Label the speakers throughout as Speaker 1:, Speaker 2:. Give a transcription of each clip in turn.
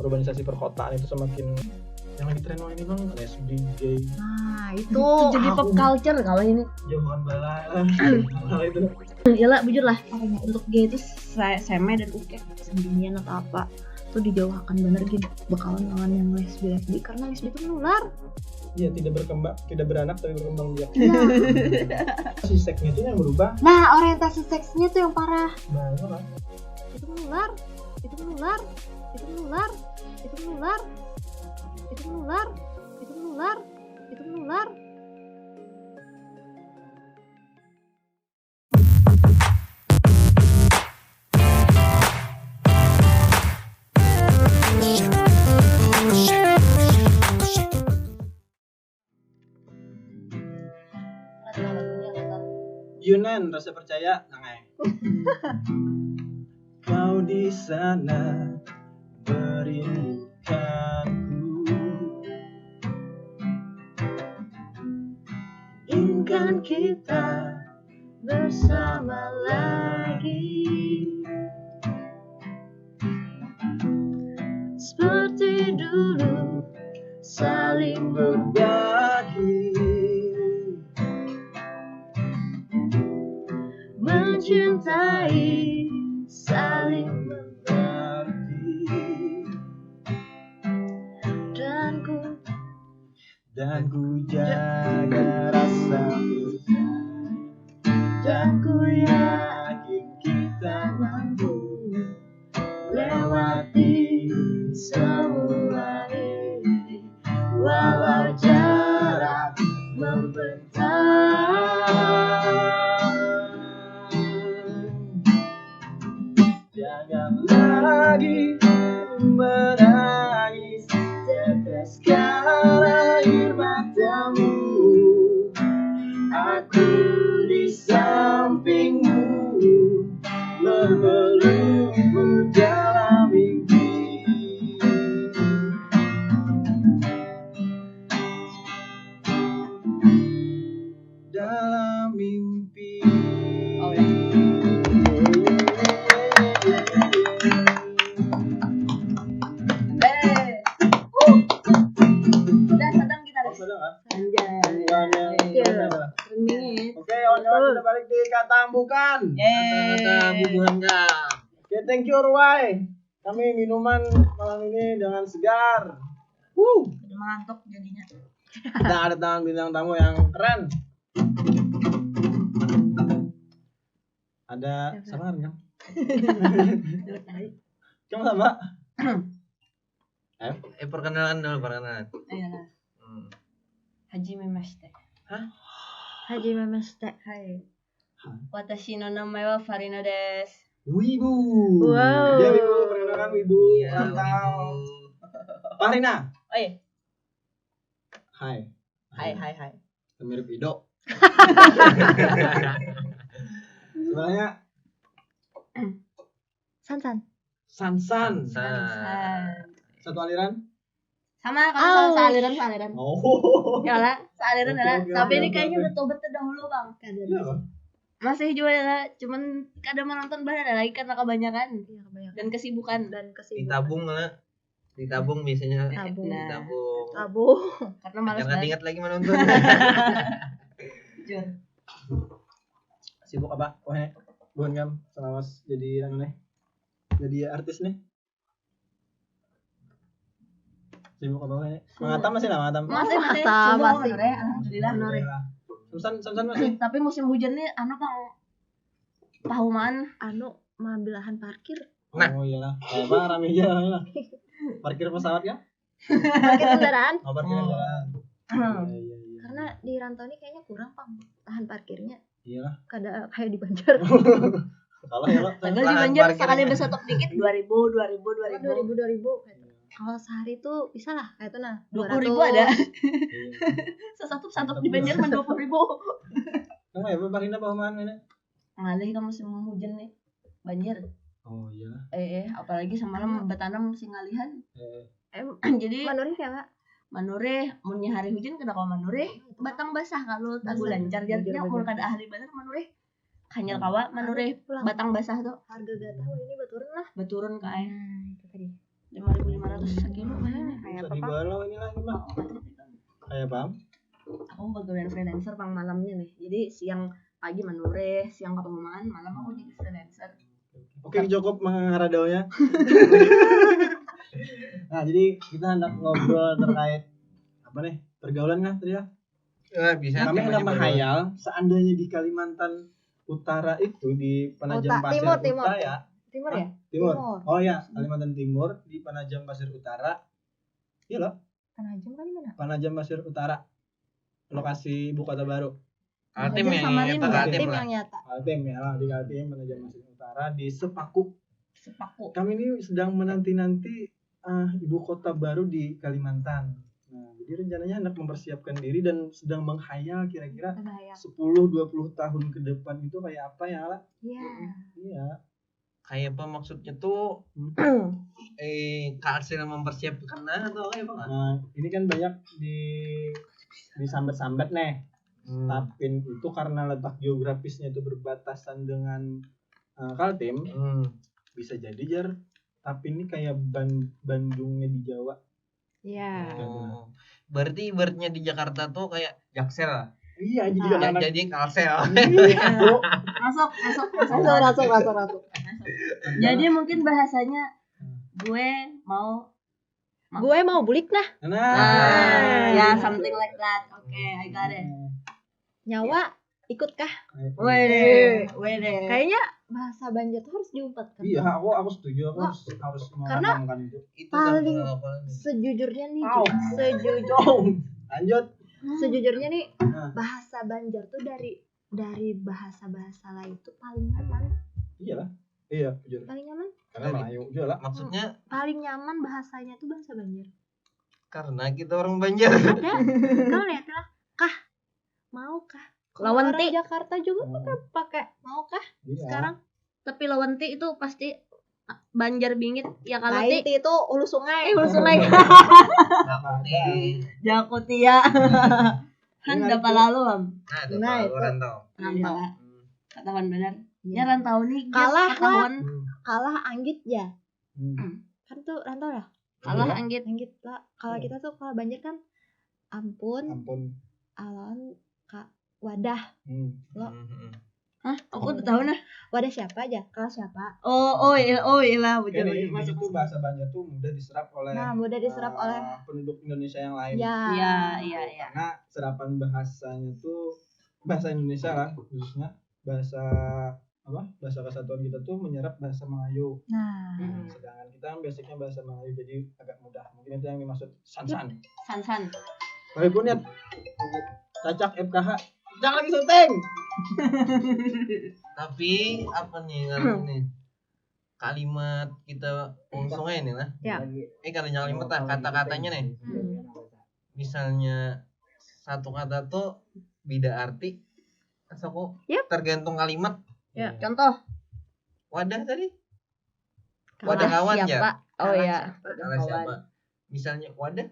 Speaker 1: urbanisasi perkotaan itu semakin yang lagi tren ini bang, lesbi, gay.
Speaker 2: Nah itu jadi pop culture kalau ini.
Speaker 1: Jauhan bala hal itu.
Speaker 2: Iyalah bujur lah. Untuk gay itu seme dan uke sendirian atau apa tuh dijauhkan bener gitu bakalan lawan yang lesbi karena lesbi itu menular.
Speaker 1: Iya, tidak berkembang, tidak beranak tapi berkembang biak.
Speaker 2: Nah.
Speaker 1: Si seksnya itu yang berubah.
Speaker 2: Nah orientasi seksnya tuh yang parah.
Speaker 1: Nah itu kan.
Speaker 2: Itu menular. Itu menular. Itu menular. Itu menular. Itu menular. Itu menular. Itu menular.
Speaker 1: Yunan rasa percaya nangai. Kau di sana merindukanku, inginkan kita bersama lagi seperti dulu, saling berbagi, mencintai, saling mengerti, dan ku jaga rasa percaya, dan ku yakin kita mampu lewati semua ini, walau jarak membentang. Jangan lagi menangis, teteskan air matamu. Aku di sampingmu, memelukmu dalam mimpi. Dalam mimpi. Oh, ya.
Speaker 2: Udah sedang kita deh.
Speaker 1: Oke, kawan-kawan kita balik di kata bukan.
Speaker 3: Kata bukan kan.
Speaker 1: Oke, thank you Ruai. Kami minuman malam ini dengan segar.
Speaker 2: Udah mengantuk jadinya.
Speaker 1: Kita ada tangan bintang tamu yang keren. Ada sama kan? Cuma sama.
Speaker 3: Perkenalan dulu, perkenalan.
Speaker 2: Ayolah. Hajime mashite.
Speaker 1: Hah?
Speaker 2: Hajime mashite. Hai. Watashi no namae wa Farina desu.
Speaker 1: Wibu.
Speaker 2: Wow.
Speaker 1: Dia Wibu, perkenalkan Wibu. Mantap. Farina.
Speaker 2: Oh iya.
Speaker 1: Hai.
Speaker 2: Hai.
Speaker 1: Mirip Ido. Sebenarnya
Speaker 2: Sansan. Satu
Speaker 1: aliran.
Speaker 2: Sama kalau sealiran.
Speaker 1: Oh.
Speaker 2: Ya lah, sealiran
Speaker 1: Oke,
Speaker 2: lah.
Speaker 1: oke,
Speaker 2: Tapi
Speaker 1: oke,
Speaker 2: ini
Speaker 1: oke,
Speaker 2: kayaknya
Speaker 1: oke.
Speaker 2: udah tobat terdahulu bang.
Speaker 1: Iya, Bang.
Speaker 2: Masih juga ya, cuman kadang menonton badan lagi karena kebanyakan. Iya kebanyakan. Dan kesibukan.
Speaker 3: Ditabung lah. Ditabung biasanya.
Speaker 2: Tabung.
Speaker 3: Ditabung.
Speaker 2: Karena malas
Speaker 3: Jangan
Speaker 2: banget.
Speaker 3: ingat lagi menonton.
Speaker 2: Jujur.
Speaker 1: Sibuk apa? Pokoknya bukan kan selama jadi nih. Jadi artis nih. Sibuk apa nih? Mangatam masih lah, Mangatam.
Speaker 2: Masih.
Speaker 4: Masih.
Speaker 2: Alhamdulillah.
Speaker 1: Samsan masih.
Speaker 2: Tapi musim hujan nih bang. Pahuman.
Speaker 4: Mengambil lahan parkir.
Speaker 3: Nah.
Speaker 1: Oh iyalah. Apa rame aja lah. Parkir pesawat ya?
Speaker 4: Parkir kendaraan.
Speaker 1: Oh, parkir kendaraan. Iya.
Speaker 4: Karena di rantau ini kayaknya kurang pang lahan parkirnya.
Speaker 1: Iyalah.
Speaker 4: Kayak di Banjar.
Speaker 1: Salah ya lo.
Speaker 2: Tanggal di Banjar sekali besotok dikit 2000.
Speaker 4: 2000. Kalau sehari tuh bisa lah kayak itu nah
Speaker 2: 20.000 ada. Satu di Banjar mah 20.000.
Speaker 1: Kamu ya Farina pahaman ini?
Speaker 2: Ngalih kan musim hujan nih. Banjir.
Speaker 1: Oh iyalah.
Speaker 2: Apalagi semalam betanam sing ngalihan. Jadi
Speaker 4: Manurih ya Kak?
Speaker 2: manure munnya hari hujan kena kalau manure batang basah kalau tagu lancar jadinya mun kada ahli bener manure kanyal kawa manure batang basah tuh
Speaker 4: Harga gak tahu ini baturan lah.
Speaker 2: beturun kae
Speaker 4: Itu tadi.
Speaker 2: 5.500 sekilo kayaknya.
Speaker 4: Kayak
Speaker 1: Bisa
Speaker 4: apa, Bang?
Speaker 1: dibalau ini lagi bang. Kayak bang.
Speaker 2: Aku bagian freelancer pang malamnya nih. Jadi siang pagi manure, siang ketemu malam aku jadi freelancer.
Speaker 1: Oke, cukup mengharadonya. Nah, jadi kita hendak ngobrol terkait apa nih? Pergaulan kan tadi ya?
Speaker 3: Bisa.
Speaker 1: Kami hendak
Speaker 3: temanya
Speaker 1: menghayal seandainya di Kalimantan Utara itu di Penajam Pasir
Speaker 4: Timur.
Speaker 1: Utara.
Speaker 4: Timur
Speaker 1: Hah?
Speaker 4: ya?
Speaker 1: Timur.
Speaker 4: Timur.
Speaker 1: Oh ya, Kalimantan Timur di Penajam Pasir Utara. Iya loh,
Speaker 4: Penajam kan di mana?
Speaker 1: Penajam Pasir Utara. Lokasi ibu kota baru.
Speaker 3: Kaltim
Speaker 2: Aja
Speaker 3: yang
Speaker 2: Samarinda.
Speaker 3: nyata Kaltim
Speaker 4: Tim
Speaker 3: lah.
Speaker 4: yang nyata.
Speaker 1: Kaltim ya, di Kaltim Penajam Pasir Utara di Sepaku.
Speaker 2: Sepaku.
Speaker 1: Kami ini sedang menanti-nanti ibu kota baru di Kalimantan. Nah, jadi rencananya hendak mempersiapkan diri dan sedang menghayal kira-kira
Speaker 4: Kebayang.
Speaker 1: 10-20 tahun ke depan itu kayak apa ya, Ala?
Speaker 4: Iya.
Speaker 1: Iya.
Speaker 3: Kayak apa maksudnya tuh? Kalsil mempersiapkan atau kayak apa?
Speaker 1: Nah, ini kan banyak disambat-sambat nih. Tapin itu karena letak geografisnya itu berbatasan dengan Kaltim, bisa jadi jar Tapin ini kayak Bandungnya di Jawa.
Speaker 4: Iya.
Speaker 3: Oh. Berarti ibaratnya di Jakarta tuh kayak Jaksel lah.
Speaker 1: Iya, jadi anak
Speaker 3: Jadi Kalsel.
Speaker 1: bro.
Speaker 2: Masuk.
Speaker 4: Masuk.
Speaker 2: Jadi mungkin bahasanya gue mau
Speaker 4: Gue mau bulik nah.
Speaker 2: ya something like that. Oke, I got it.
Speaker 4: Nyawa ikut kah?
Speaker 2: Wede.
Speaker 4: Kayaknya bahasa Banjar tuh harus diumpatkan.
Speaker 1: Iya, aku setuju. Aku harus
Speaker 4: Karena
Speaker 1: mengamalkan itu.
Speaker 3: Itu
Speaker 4: paling
Speaker 3: kan apa nih?
Speaker 4: sejujurnya nih,
Speaker 1: Au. Lanjut.
Speaker 4: sejujurnya nih
Speaker 1: Nah,
Speaker 4: bahasa Banjar tuh dari bahasa-bahasa lain tuh paling nyaman.
Speaker 1: iyalah. Iya, jujur.
Speaker 4: Paling nyaman?
Speaker 1: Karena Melayu juga lah.
Speaker 3: Maksudnya
Speaker 4: Paling nyaman bahasanya tuh bahasa Banjar.
Speaker 3: karena kita orang Banjar.
Speaker 4: Ada. Kau lihat lah. Kah? Mau kah? Kalau
Speaker 2: Lawan
Speaker 4: orang
Speaker 2: ti.
Speaker 4: Jakarta juga pakai mau kah?
Speaker 1: Iya.
Speaker 4: Sekarang
Speaker 2: Tapi lawan ti itu pasti Banjar bingit. Ya kalau ti
Speaker 4: Lain itu hulu sungai.
Speaker 2: hulu sungai.
Speaker 3: Nih.
Speaker 2: Jakutia. Han
Speaker 1: Ingat
Speaker 2: dapat
Speaker 1: itu.
Speaker 2: lalu am.
Speaker 3: Nah,
Speaker 4: itu.
Speaker 3: rantau.
Speaker 2: Rantau. Ketahuan benar.
Speaker 4: Iya.
Speaker 2: Ya rantau nih
Speaker 4: Kalah,
Speaker 2: ketahuan.
Speaker 4: Kalah Anggit ya.
Speaker 1: Hmm.
Speaker 4: Kan tuh rantau ya.
Speaker 2: Kalah
Speaker 1: Iya.
Speaker 2: anggit.
Speaker 4: Anggit lah. Kalau
Speaker 1: Iya.
Speaker 4: kita tuh kalau Banjar kan ampun,
Speaker 1: Ampun.
Speaker 4: alon, kak, wadah.
Speaker 2: Hah? Aku udah tahu nah.
Speaker 4: Wadah siapa aja? Kalau siapa?
Speaker 2: Oh iya
Speaker 1: Kan
Speaker 2: betul.
Speaker 1: ini
Speaker 2: Masuk.
Speaker 1: itu bahasa Banjar tuh mudah diserap oleh
Speaker 4: Nah, mudah diserap oleh
Speaker 1: penduduk Indonesia yang lain.
Speaker 4: ya.
Speaker 2: Iya.
Speaker 1: Karena serapan bahasanya tuh bahasa Indonesia lah khususnya bahasa bahasa kesatuan kita tuh menyerap bahasa Melayu.
Speaker 4: Nah,
Speaker 1: Sedangkan kita kan basicnya bahasa Melayu jadi agak mudah. Mungkin itu yang dimaksud sansan.
Speaker 2: San.
Speaker 1: Walaupun ya cacak FKH jangan lagi syuting.
Speaker 3: Tapi apa nih kalau nih kalimat kita sungai nih lah.
Speaker 4: Ya.
Speaker 3: Kalau kalimat lah kata-katanya nih. Misalnya satu kata tuh beda arti. Asal kok
Speaker 4: Yap.
Speaker 3: tergantung kalimat.
Speaker 4: Ya.
Speaker 2: Contoh.
Speaker 3: Wadah tadi.
Speaker 4: Kalah
Speaker 3: Wadah kawan ya.
Speaker 2: Siapa? Oh
Speaker 4: Kalah
Speaker 2: iya.
Speaker 3: Salah siapa? Misalnya wadah.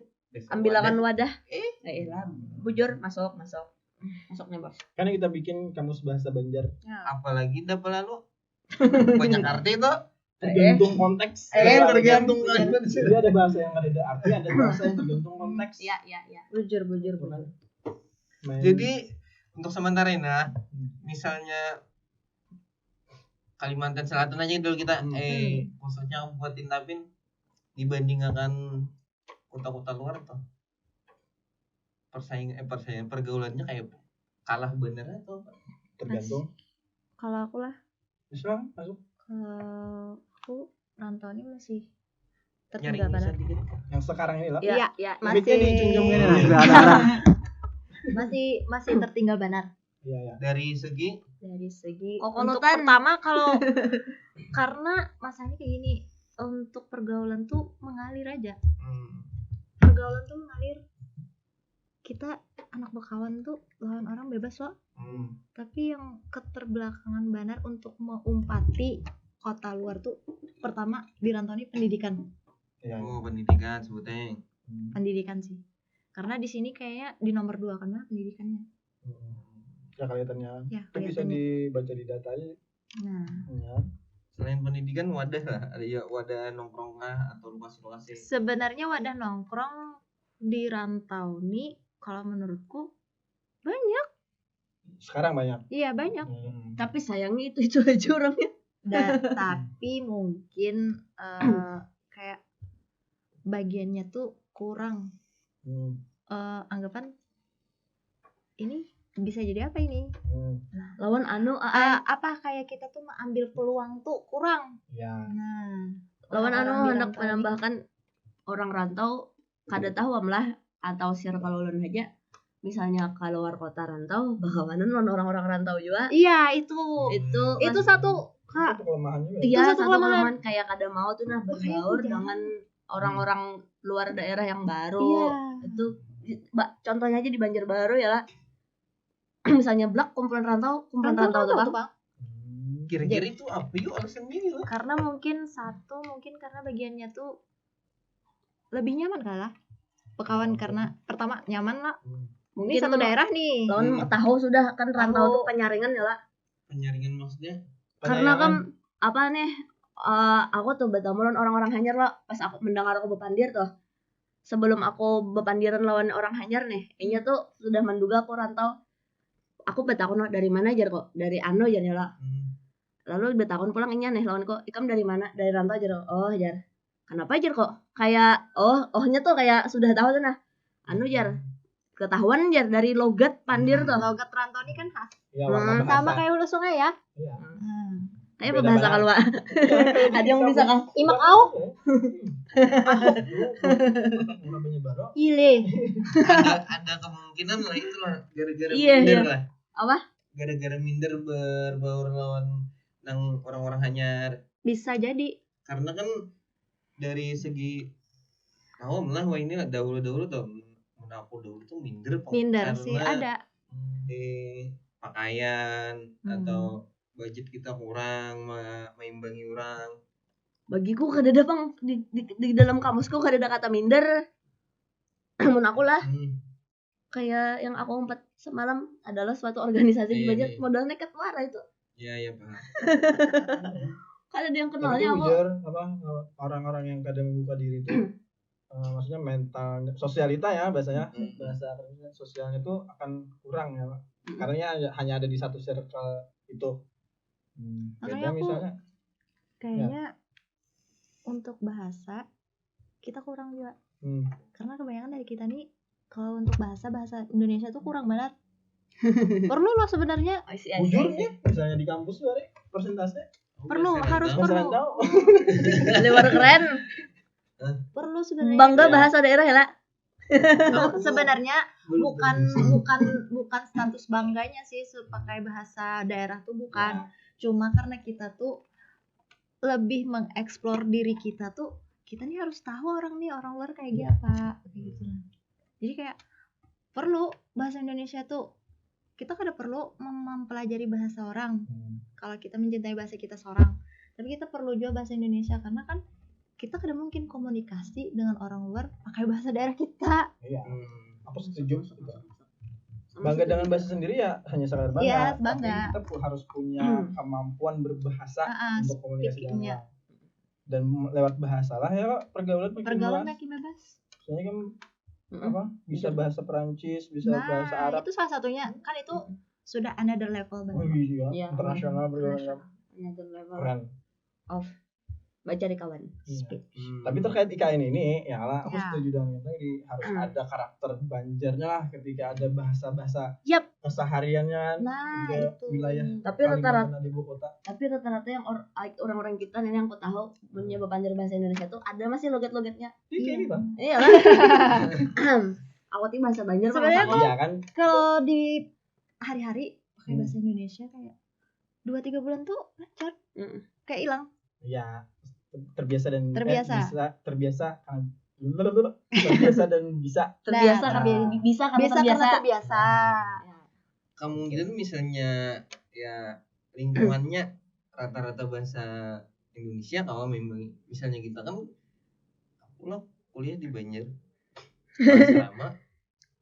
Speaker 2: Ambilakan wadah.
Speaker 3: Eh.
Speaker 2: Lah, bujur masuk. Masuk nih, Bos.
Speaker 1: Karena kita bikin kamus bahasa Banjar
Speaker 3: Apalagi dapat lalu banyak arti tuh.
Speaker 1: tergantung konteks.
Speaker 3: Tergantung
Speaker 1: Jadi ada bahasa yang ada arti, ada bahasa yang tergantung konteks.
Speaker 2: Iya.
Speaker 4: bujur.
Speaker 1: Main-
Speaker 3: Jadi untuk sementara ini nah, misalnya Kalimantan Selatan aja dulu kita khususnya Kabupaten Tapin dibandingkan kota-kota luar tuh persaingan pergaulannya kayak kalah bener atau apa?
Speaker 1: tergantung.
Speaker 4: Kalau aku lah,
Speaker 1: Islam masuk
Speaker 4: kalau aku rantau ini masih
Speaker 3: Nyaring
Speaker 4: tertinggal
Speaker 3: bisa
Speaker 4: banget.
Speaker 3: dikit.
Speaker 1: yang sekarang ini lah.
Speaker 4: Iya,
Speaker 1: Mic-nya dicunjungin
Speaker 4: masih
Speaker 1: nah.
Speaker 4: masih tertinggal benar
Speaker 1: Iya.
Speaker 3: Dari segi
Speaker 4: dari segi
Speaker 2: Kokonutan.
Speaker 4: untuk pertama kalau karena masanya kayak gini, untuk pergaulan tuh mengalir aja. Pergaulan tuh mengalir. Kita anak bekawan tuh lawan orang bebas loh. Tapi yang keterbelakangan benar untuk mengumpati kota luar tuh pertama di rantau ini pendidikan.
Speaker 1: Iya.
Speaker 3: pendidikan sebutnya.
Speaker 4: Pendidikan sih. Karena di sini kayaknya di nomor 2 kan pendidikannya.
Speaker 1: Ya kelihatannya.
Speaker 4: Ya,
Speaker 1: Itu bisa
Speaker 4: kelihatannya.
Speaker 1: dibaca di data aja.
Speaker 4: Nah,
Speaker 1: Ya.
Speaker 3: Selain pendidikan wadah lah, ada ya wadah nongkrong lah atau lokasi-lokasi.
Speaker 4: Sebenarnya wadah nongkrong di rantau nih kalau menurutku banyak.
Speaker 1: Sekarang banyak.
Speaker 4: Iya banyak.
Speaker 2: Tapi sayangnya itu aja orangnya.
Speaker 4: Tapi mungkin kayak bagiannya tuh kurang. Anggapan ini bisa jadi apa ini?
Speaker 2: Nah, lawan
Speaker 4: Apa kayak kita tuh mengambil peluang tuh kurang.
Speaker 1: Ya.
Speaker 4: Nah,
Speaker 2: lawan
Speaker 4: orang-orang di
Speaker 2: hendak
Speaker 4: rantau
Speaker 2: menambahkan orang rantau kada tahu lah atau circle ulun aja. Misalnya keluar kota rantau, bakawanan lawan orang-orang rantau juga.
Speaker 4: Iya itu satu
Speaker 1: Itu kelemahan juga.
Speaker 2: Iya,
Speaker 4: Itu
Speaker 2: satu
Speaker 4: satu
Speaker 2: kelemahan kayak kada mau tuh berbaur dengan orang-orang luar daerah yang baru.
Speaker 4: Iya.
Speaker 2: Itu contohnya aja di Banjarbaru ya lah. Misalnya blak kumpulan rantau tuh Bang.
Speaker 3: Kira-kira itu apa yuk alasannya gitu?
Speaker 4: Karena mungkin karena bagiannya tuh lebih nyaman kalah. Pekawan karena pertama nyaman lah.
Speaker 2: Mungkin
Speaker 4: Ini satu daerah nih.
Speaker 2: lawan tahu sudah kan rantau tuh penyaringan ya lah.
Speaker 3: Penyaringan maksudnya?
Speaker 2: Karena kan apa nih aku tuh bertemu orang-orang Hanyar lah pas aku mendengar aku bepandir tuh. Sebelum aku bepandiran lawan orang Hanyar nih, inya tuh sudah menduga aku rantau. Aku bertakun dari mana aja kok? Dari Ano aja lah. Lalu bertakun pulang inya nih lawan kok, "Ikam dari mana?" "Dari rantau aja." "Oh, Jar. Kenapa Jar kok?" Kayak ohnya tuh kayak sudah tahu tuh nah. Anu Jar. Ketahuan Jar dari logat pandir tuh.
Speaker 4: Logat rantau ini kan khas.
Speaker 1: Ya, warna bahasa.
Speaker 4: Sama kayak hulu sungai ya.
Speaker 1: Iya.
Speaker 2: Tapi
Speaker 1: Beda
Speaker 2: bahasa
Speaker 1: banget.
Speaker 2: kalau ada yang bisa kan?
Speaker 4: Imak au.
Speaker 1: Murah Banjarbaru.
Speaker 4: Ile.
Speaker 3: ada kemungkinan lah itu lah gara-gara
Speaker 2: Iya,
Speaker 3: minder
Speaker 2: iya.
Speaker 3: lah.
Speaker 2: Apa?
Speaker 3: Gara-gara minder berbaur lawan nang orang-orang Hanyar.
Speaker 4: Bisa jadi.
Speaker 3: Karena kan dari segi awam lah wah ini lah dahulu tuh aku dahulu tuh minder kok.
Speaker 4: Minder sih
Speaker 3: Karena
Speaker 4: ada.
Speaker 3: di pakaian atau budget kita kurang meimbangi orang.
Speaker 2: Bagiku kada ada Bang di dalam kamusku kada ada kata minder. Namun aku lah kayak yang aku umpat semalam adalah suatu organisasi di Banjar modal nekat marah itu.
Speaker 3: Iya Pak.
Speaker 2: Kada ada yang
Speaker 1: Tapi
Speaker 2: kenalnya aku.
Speaker 1: jujur orang-orang yang kadang membuka diri itu maksudnya mental sosialita ya bahasanya bahasa sosialnya itu akan kurang ya Pak. Karena hanya ada di satu circle itu. Beda
Speaker 4: Makanya aku
Speaker 1: misalnya
Speaker 4: kayaknya untuk bahasa kita kurang juga. Karena kebanyakan dari kita nih kalau untuk bahasa Indonesia tuh kurang banget. Perlu loh sebenarnya.
Speaker 1: jujur nih misalnya di kampus tuh ada persentase
Speaker 4: Harus
Speaker 1: bahasa
Speaker 4: perlu.
Speaker 1: rantau.
Speaker 2: Luar keren.
Speaker 4: Perlu sebenarnya.
Speaker 2: Bangga bahasa daerah ya lah.
Speaker 4: Sebenarnya bukan status bangganya sih pakai bahasa daerah tuh bukan. Cuma karena kita tuh lebih mengeksplor diri kita tuh, kita nih harus tahu orang luar kayak apa kayak gitu. Jadi kayak perlu bahasa Indonesia tuh kita kada perlu mempelajari bahasa orang kalau kita mencintai bahasa kita seorang, tapi kita perlu juga bahasa Indonesia karena kan kita kada mungkin komunikasi dengan orang luar pakai bahasa daerah kita.
Speaker 1: Iya. Aku setuju. Bangga dengan bahasa sendiri ya hanya sekadar bangga.
Speaker 4: Iya,
Speaker 1: Tapi
Speaker 4: bangga.
Speaker 1: kita harus punya kemampuan berbahasa untuk komunikasi dengan
Speaker 4: speakingnya.
Speaker 1: orang. Dan lewat bahasa lah ya Pak, pergaulan
Speaker 4: Makin bebas.
Speaker 1: Soalnya kan bisa bahasa Perancis, bisa bahasa Arab.
Speaker 4: Itu salah satunya kan itu sudah another level
Speaker 1: Oh
Speaker 4: banget.
Speaker 1: iya,
Speaker 2: Iya.
Speaker 1: internasional pergaulan.
Speaker 2: Another level
Speaker 1: Keren.
Speaker 2: of baca di kawan.
Speaker 1: Iya. Tapi terkait IKN ini ya lah aku
Speaker 4: Ya.
Speaker 1: setuju dengan itu harus ada karakter Banjarnya lah ketika ada bahasa-bahasa
Speaker 4: Yap.
Speaker 1: kesehariannya
Speaker 4: Nah,
Speaker 1: di
Speaker 4: itu.
Speaker 1: wilayah
Speaker 2: Tapi
Speaker 1: Kalimantan di ibu kota.
Speaker 2: Tapi rata-rata yang orang-orang kita nih yang aku tahu punya bepandir bahasa Indonesia tuh ada masih logat-logatnya.
Speaker 1: Iya ini Bang.
Speaker 2: Iya lah. Aku tuh bahasa Banjar
Speaker 4: Sebenarnya
Speaker 2: bahasa
Speaker 1: Iya kan?
Speaker 4: Kalau di hari-hari pakai bahasa Indonesia kayak 2-3 bulan tuh lancar. Kayak hilang.
Speaker 1: Iya. Terbiasa dan
Speaker 4: Terbiasa.
Speaker 1: terbiasa dan bisa.
Speaker 2: terbiasa
Speaker 4: Nah,
Speaker 2: karena bisa karena
Speaker 4: Biasa
Speaker 2: terbiasa.
Speaker 4: karena terbiasa.
Speaker 3: Kemungkinan misalnya ya lingkungannya rata-rata bahasa Indonesia kalau memang misalnya kita kan aku lah kuliah di Banjar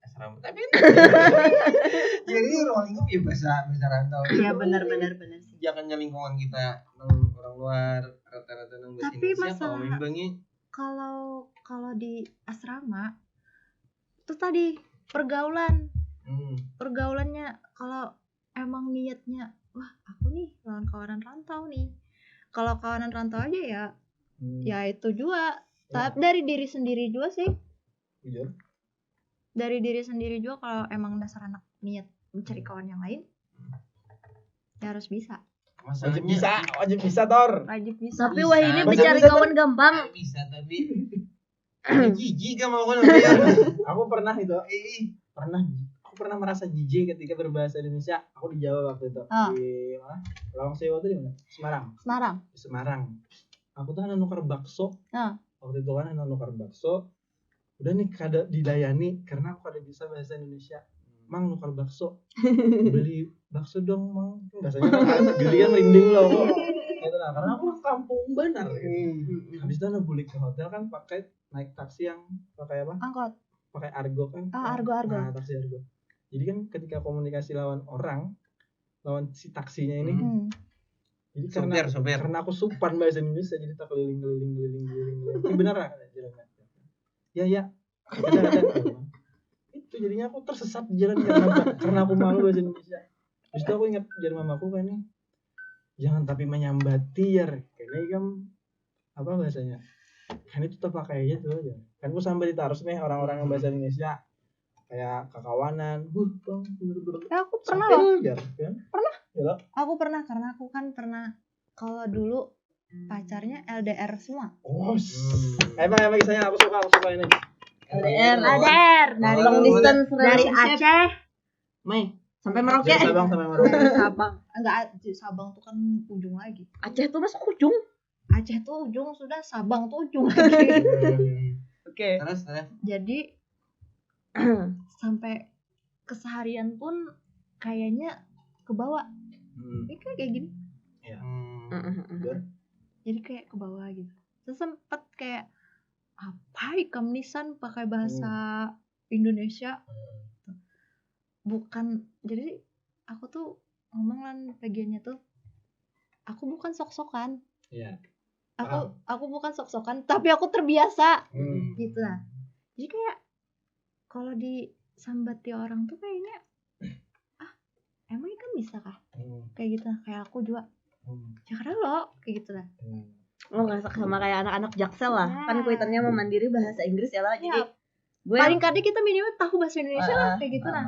Speaker 3: asrama tapi kan jadi ruang lingkup ya bahasa rantau
Speaker 4: Ya benar sih.
Speaker 3: jangannya lingkungan kita nang orang luar rata-rata nang bahasa
Speaker 4: Tapi
Speaker 3: Indonesia kalau
Speaker 4: masalah-
Speaker 3: memangnya
Speaker 4: kalau di asrama itu tadi pergaulannya kalau emang niatnya wah aku nih lawan kawanan rantau nih, kalau kawanan rantau aja ya ya itu juga tapi dari diri sendiri juga sih,
Speaker 1: Jujur.
Speaker 4: dari diri sendiri juga kalau emang dasar anak niat mencari kawan yang lain ya harus bisa,
Speaker 1: Wajib
Speaker 3: masalahnya
Speaker 1: bisa Tor.
Speaker 4: wajib bisa.
Speaker 2: Tapi
Speaker 3: Bisa.
Speaker 2: wah ini
Speaker 3: Bisa,
Speaker 2: mencari
Speaker 1: bisa,
Speaker 2: kawan gampang.
Speaker 3: bisa tapi jijik kan mau kan ya.
Speaker 1: Aku pernah aku pernah merasa jijik ketika berbahasa Indonesia. Aku di Jawa waktu itu.
Speaker 4: Ah.
Speaker 1: Di mana? Lawang Sewu itu di mana?
Speaker 4: Semarang.
Speaker 1: Di Semarang. Aku tuh hanya nukar bakso.
Speaker 4: Ah.
Speaker 1: Waktu itu kan hanya nukar bakso. Udah nih kada dilayani karena aku kada bisa bahasa Indonesia. Mang nukar bakso. Beli bakso dong, Mang. Biasanya kan geli kan merinding loh. Gitu lah, karena aku orang kampung benar. Habis itu ana balik ke hotel kan pakai naik taksi yang pakai apa?
Speaker 4: Angkot.
Speaker 1: Pakai Argo kan.
Speaker 4: Argo.
Speaker 1: Nah, taksi Argo. Jadi kan ketika komunikasi lawan si taksinya ini, jadi
Speaker 3: Sopir.
Speaker 1: karena aku supan bahasa Indonesia jadi tak keliling. Ini benar lah jalannya. Ya. Ada. Itu jadinya aku tersesat di jalan karena aku malu bahasa Indonesia. Terus itu aku ingat dari mamaku kan nih, jangan tapi menyambati ya, kayaknya kan apa bahasanya? Kan itu tetap pakai aja tuh aja. Kan aku sampai ditaruh nih orang-orang yang bahasa Indonesia kayak kakawanan, bang,
Speaker 4: Ya aku pernah loh.
Speaker 1: Kan? Ya,
Speaker 4: Aku pernah karena aku kan pernah kalau dulu pacarnya LDR semua.
Speaker 1: Emang kisahnya aku suka ini.
Speaker 2: LDR
Speaker 4: Dari
Speaker 2: long distance
Speaker 4: dari
Speaker 2: relationship.
Speaker 4: Aceh
Speaker 2: Sampai Merauke.
Speaker 1: Dari Sabang sampai Merauke.
Speaker 4: dari Sabang. Enggak, Sabang tuh kan ujung lagi.
Speaker 2: Aceh tuh masuk ujung.
Speaker 4: Aceh tuh ujung sudah, Sabang tuh ujung lagi.
Speaker 2: Oke.
Speaker 3: Terus
Speaker 4: Jadi sampai keseharian pun kayaknya kebawa. Ini kayak gini. Jadi kayak kebawa gitu. Terus sempet kayak apa ikam nisan pakai bahasa Indonesia. Bukan, jadi aku tuh ngomong lan bagiannya tuh aku bukan sok-sokan.
Speaker 1: Iya.
Speaker 4: Aku bukan sok-sokan, tapi aku terbiasa. Gitu lah. Jadi kayak kalau disambati orang tuh kayaknya emang ikan bisa kah? Kayak gitu lah, kayak aku juga. Jakarta lo kayak gitu lah.
Speaker 2: Oh, nggak sama kayak anak-anak Jaksel lah. Kan kuitannya mau mandiri bahasa Inggris ya lah. Jadi gue
Speaker 4: Paling kadang kita minimal tahu bahasa Indonesia lah kayak gitu lah.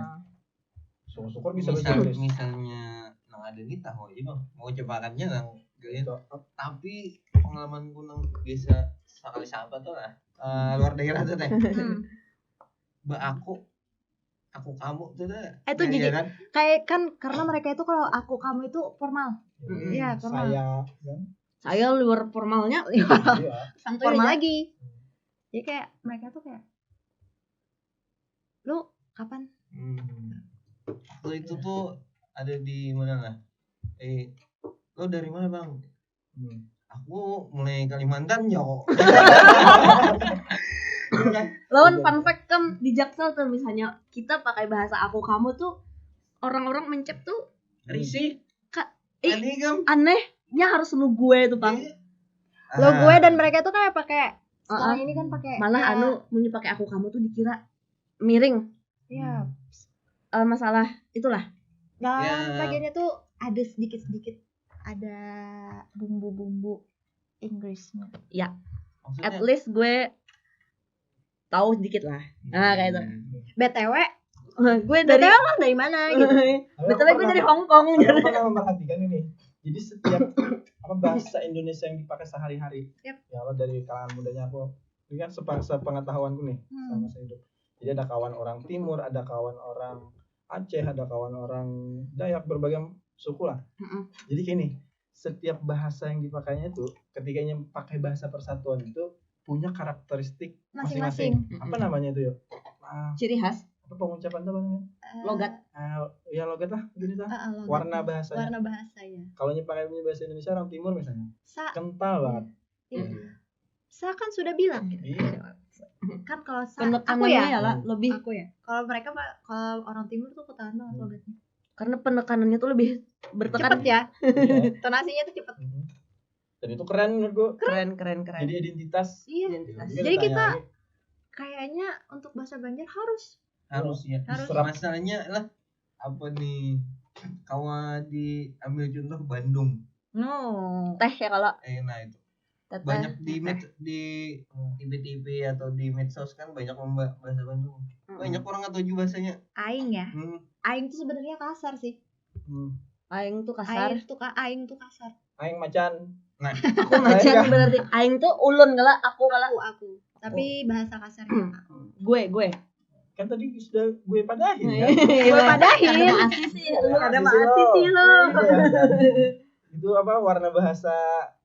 Speaker 1: Syukur bisa bahasa Inggris.
Speaker 3: misalnya nang ada nih tahu aja bang mau cobakannya nang gaya tapi pengalamanku nang biasa sekali sahabat tuh lah luar daerah tuh teh mbak aku kamu tuh teh
Speaker 4: Itu jadi kayak kan karena mereka itu kalau aku kamu itu formal. Iya, formal.
Speaker 2: saya luar formalnya santuy
Speaker 4: Formal
Speaker 2: aja.
Speaker 4: lagi. Jadi kayak mereka tuh kayak lu kapan?
Speaker 3: Lo itu tuh ada di mana lah? Lo dari mana bang? Aku mulai Kalimantan yo.
Speaker 2: Lawan fun fact kan di Jaksel tuh misalnya kita pakai bahasa aku kamu tuh orang-orang mencep tuh
Speaker 3: Risih.
Speaker 2: ih,
Speaker 3: Aneh kan?
Speaker 2: anehnya harus lu gue tuh bang.
Speaker 4: Lo gue dan mereka tuh kayak pakai sekarang ini kan pakai
Speaker 2: Malah punya pakai aku kamu tuh dikira miring.
Speaker 4: Iya.
Speaker 2: Masalah itulah.
Speaker 4: Nah,
Speaker 3: Ya.
Speaker 4: bagiannya tuh ada sedikit-sedikit ada bumbu-bumbu Inggrisnya.
Speaker 2: Ya,
Speaker 3: Maksudnya,
Speaker 2: at least gue tahu sedikit lah. Nah, kayak itu.
Speaker 4: BTW,
Speaker 2: Gue dari
Speaker 4: dari mana gitu.
Speaker 2: betul gue dari Hong Kong.
Speaker 1: Aku pernah memperhatikan ini. Jadi setiap bahasa Indonesia yang dipakai sehari-hari.
Speaker 4: Yep.
Speaker 1: Ya Allah dari kalangan mudanya aku. Ini kan sepengetahuanku nih selama saya hidup. Jadi ada kawan orang Timur, ada kawan orang Aceh, ada kawan orang Dayak, berbagai suku lah. Jadi gini, setiap bahasa yang dipakainya itu ketikanya pakai bahasa persatuan itu punya karakteristik masing-masing. Apa namanya itu ya?
Speaker 2: Ciri khas,
Speaker 1: Apa pengucapan itu apa namanya?
Speaker 2: logat.
Speaker 1: Ya logat lah, gini lah.
Speaker 4: Logat.
Speaker 1: Warna bahasanya.
Speaker 4: Warna bahasanya.
Speaker 1: Kalau pakai bahasa Indonesia orang Timur misalnya,
Speaker 4: Sa,
Speaker 1: kental banget.
Speaker 4: ya. Sa kan sudah bilang gitu.
Speaker 1: Iya.
Speaker 4: Kan kalau sa,
Speaker 2: Penekanannya
Speaker 4: aku ya,
Speaker 2: ya lah lebih
Speaker 4: aku ya. Kalau mereka kalau orang Timur tuh ketahuan banget logatnya.
Speaker 2: Karena penekanannya tuh lebih bertekan.
Speaker 4: Cepet ya.
Speaker 1: Iya.
Speaker 4: Tonasinya tuh cepet.
Speaker 1: Dan itu keren menurut gue.
Speaker 2: Keren.
Speaker 1: Jadi identitas.
Speaker 4: Iya.
Speaker 2: Identitas.
Speaker 4: Jadi kita kayaknya untuk bahasa Banjar harus
Speaker 3: ya.
Speaker 4: Harus.
Speaker 3: Masalahnya lah apa nih? Kalau diambil contoh Bandung.
Speaker 2: Teh ya kalau
Speaker 3: Nah itu.
Speaker 2: teteh.
Speaker 3: Banyak di TV atau di medsos kan banyak lomba bahasa Bandung. Banyak orang nggak tahu juga bahasanya.
Speaker 4: aing ya. Aing tuh sebenarnya kasar sih.
Speaker 2: Aing tuh kasar.
Speaker 4: Aing tuh kasar.
Speaker 1: Aing macan.
Speaker 3: Nah,
Speaker 2: Aku macan berarti. Aing tuh ulun kala, aku.
Speaker 4: Tapi bahasa kasarnya
Speaker 2: Gue.
Speaker 1: Kan tadi sudah gue padahin kan.
Speaker 4: gue padahin.
Speaker 2: Ada masih sih. Lu ada
Speaker 1: Masih
Speaker 2: masih sih lo.
Speaker 1: Itu apa warna bahasa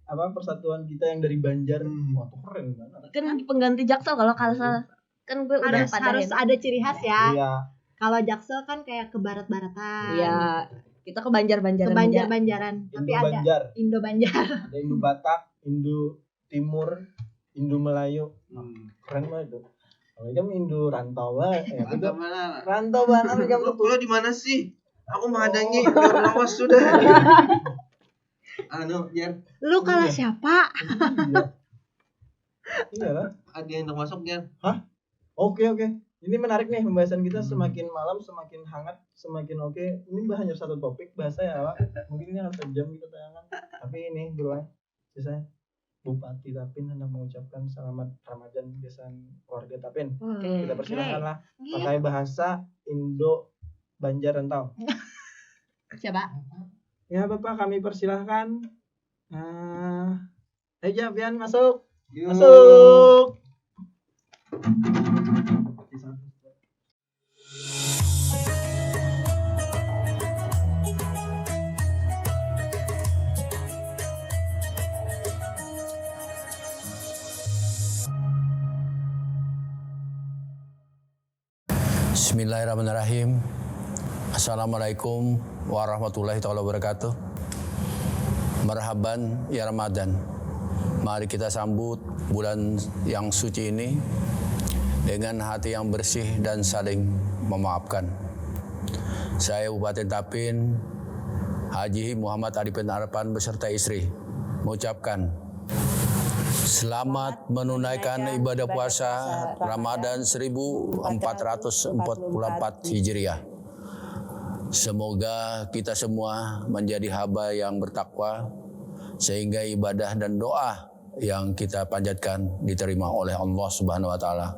Speaker 1: apa persatuan kita yang dari Banjar. Wah, tuh keren banget.
Speaker 2: Kan pengganti Jaksel kalau salah. Kan gue udah
Speaker 4: harus ada ciri khas ya.
Speaker 1: Iya.
Speaker 4: Kalau Jaksel kan kayak ke barat-baratan.
Speaker 2: Iya. Kita ke Banjar-Banjaran.
Speaker 4: Ke Banjar-Banjaran. Tapi
Speaker 1: Indo
Speaker 4: ada
Speaker 1: Banjar.
Speaker 4: Indo Banjar.
Speaker 1: Ada Indo Batak, Indo Timur, Indo Melayu. Keren banget tuh. Kalau kan Indo rantau banget. Ya,
Speaker 3: mantap mana?
Speaker 1: rantau banget kamu.
Speaker 3: Lo di mana sih? Aku menghadangi biar lawas sudah. Jar.
Speaker 4: Lu kalah siapa?
Speaker 1: Iya lah.
Speaker 3: Ada yang termasuk Jar.
Speaker 1: Oke. Ini menarik nih pembahasan kita, semakin malam semakin hangat, semakin oke. Ini hanya satu topik bahasa ya, Pak. Mungkin ini akan sejam kita tayangan. Tapi ini bro, sisanya Bupati Tapin hendak mengucapkan selamat Ramadan besan keluarga Tapin. Kita persilahkanlah pakai bahasa Indo Banjar Rantau.
Speaker 4: Siapa?
Speaker 1: Ya Bapak, kami persilahkan. Ayo Pian masuk. Masuk.
Speaker 5: Bismillahirrahmanirrahim. Assalamualaikum warahmatullahi wabarakatuh. Marhaban ya Ramadan. Mari kita sambut bulan yang suci ini dengan hati yang bersih dan saling memaafkan. Saya Bupati Tapin, Haji Muhammad Arifin Harapan beserta istri mengucapkan selamat menunaikan ibadah puasa Ramadan 1444 Hijriah. Semoga kita semua menjadi hamba yang bertakwa sehingga ibadah dan doa yang kita panjatkan diterima oleh Allah Subhanahu wa taala.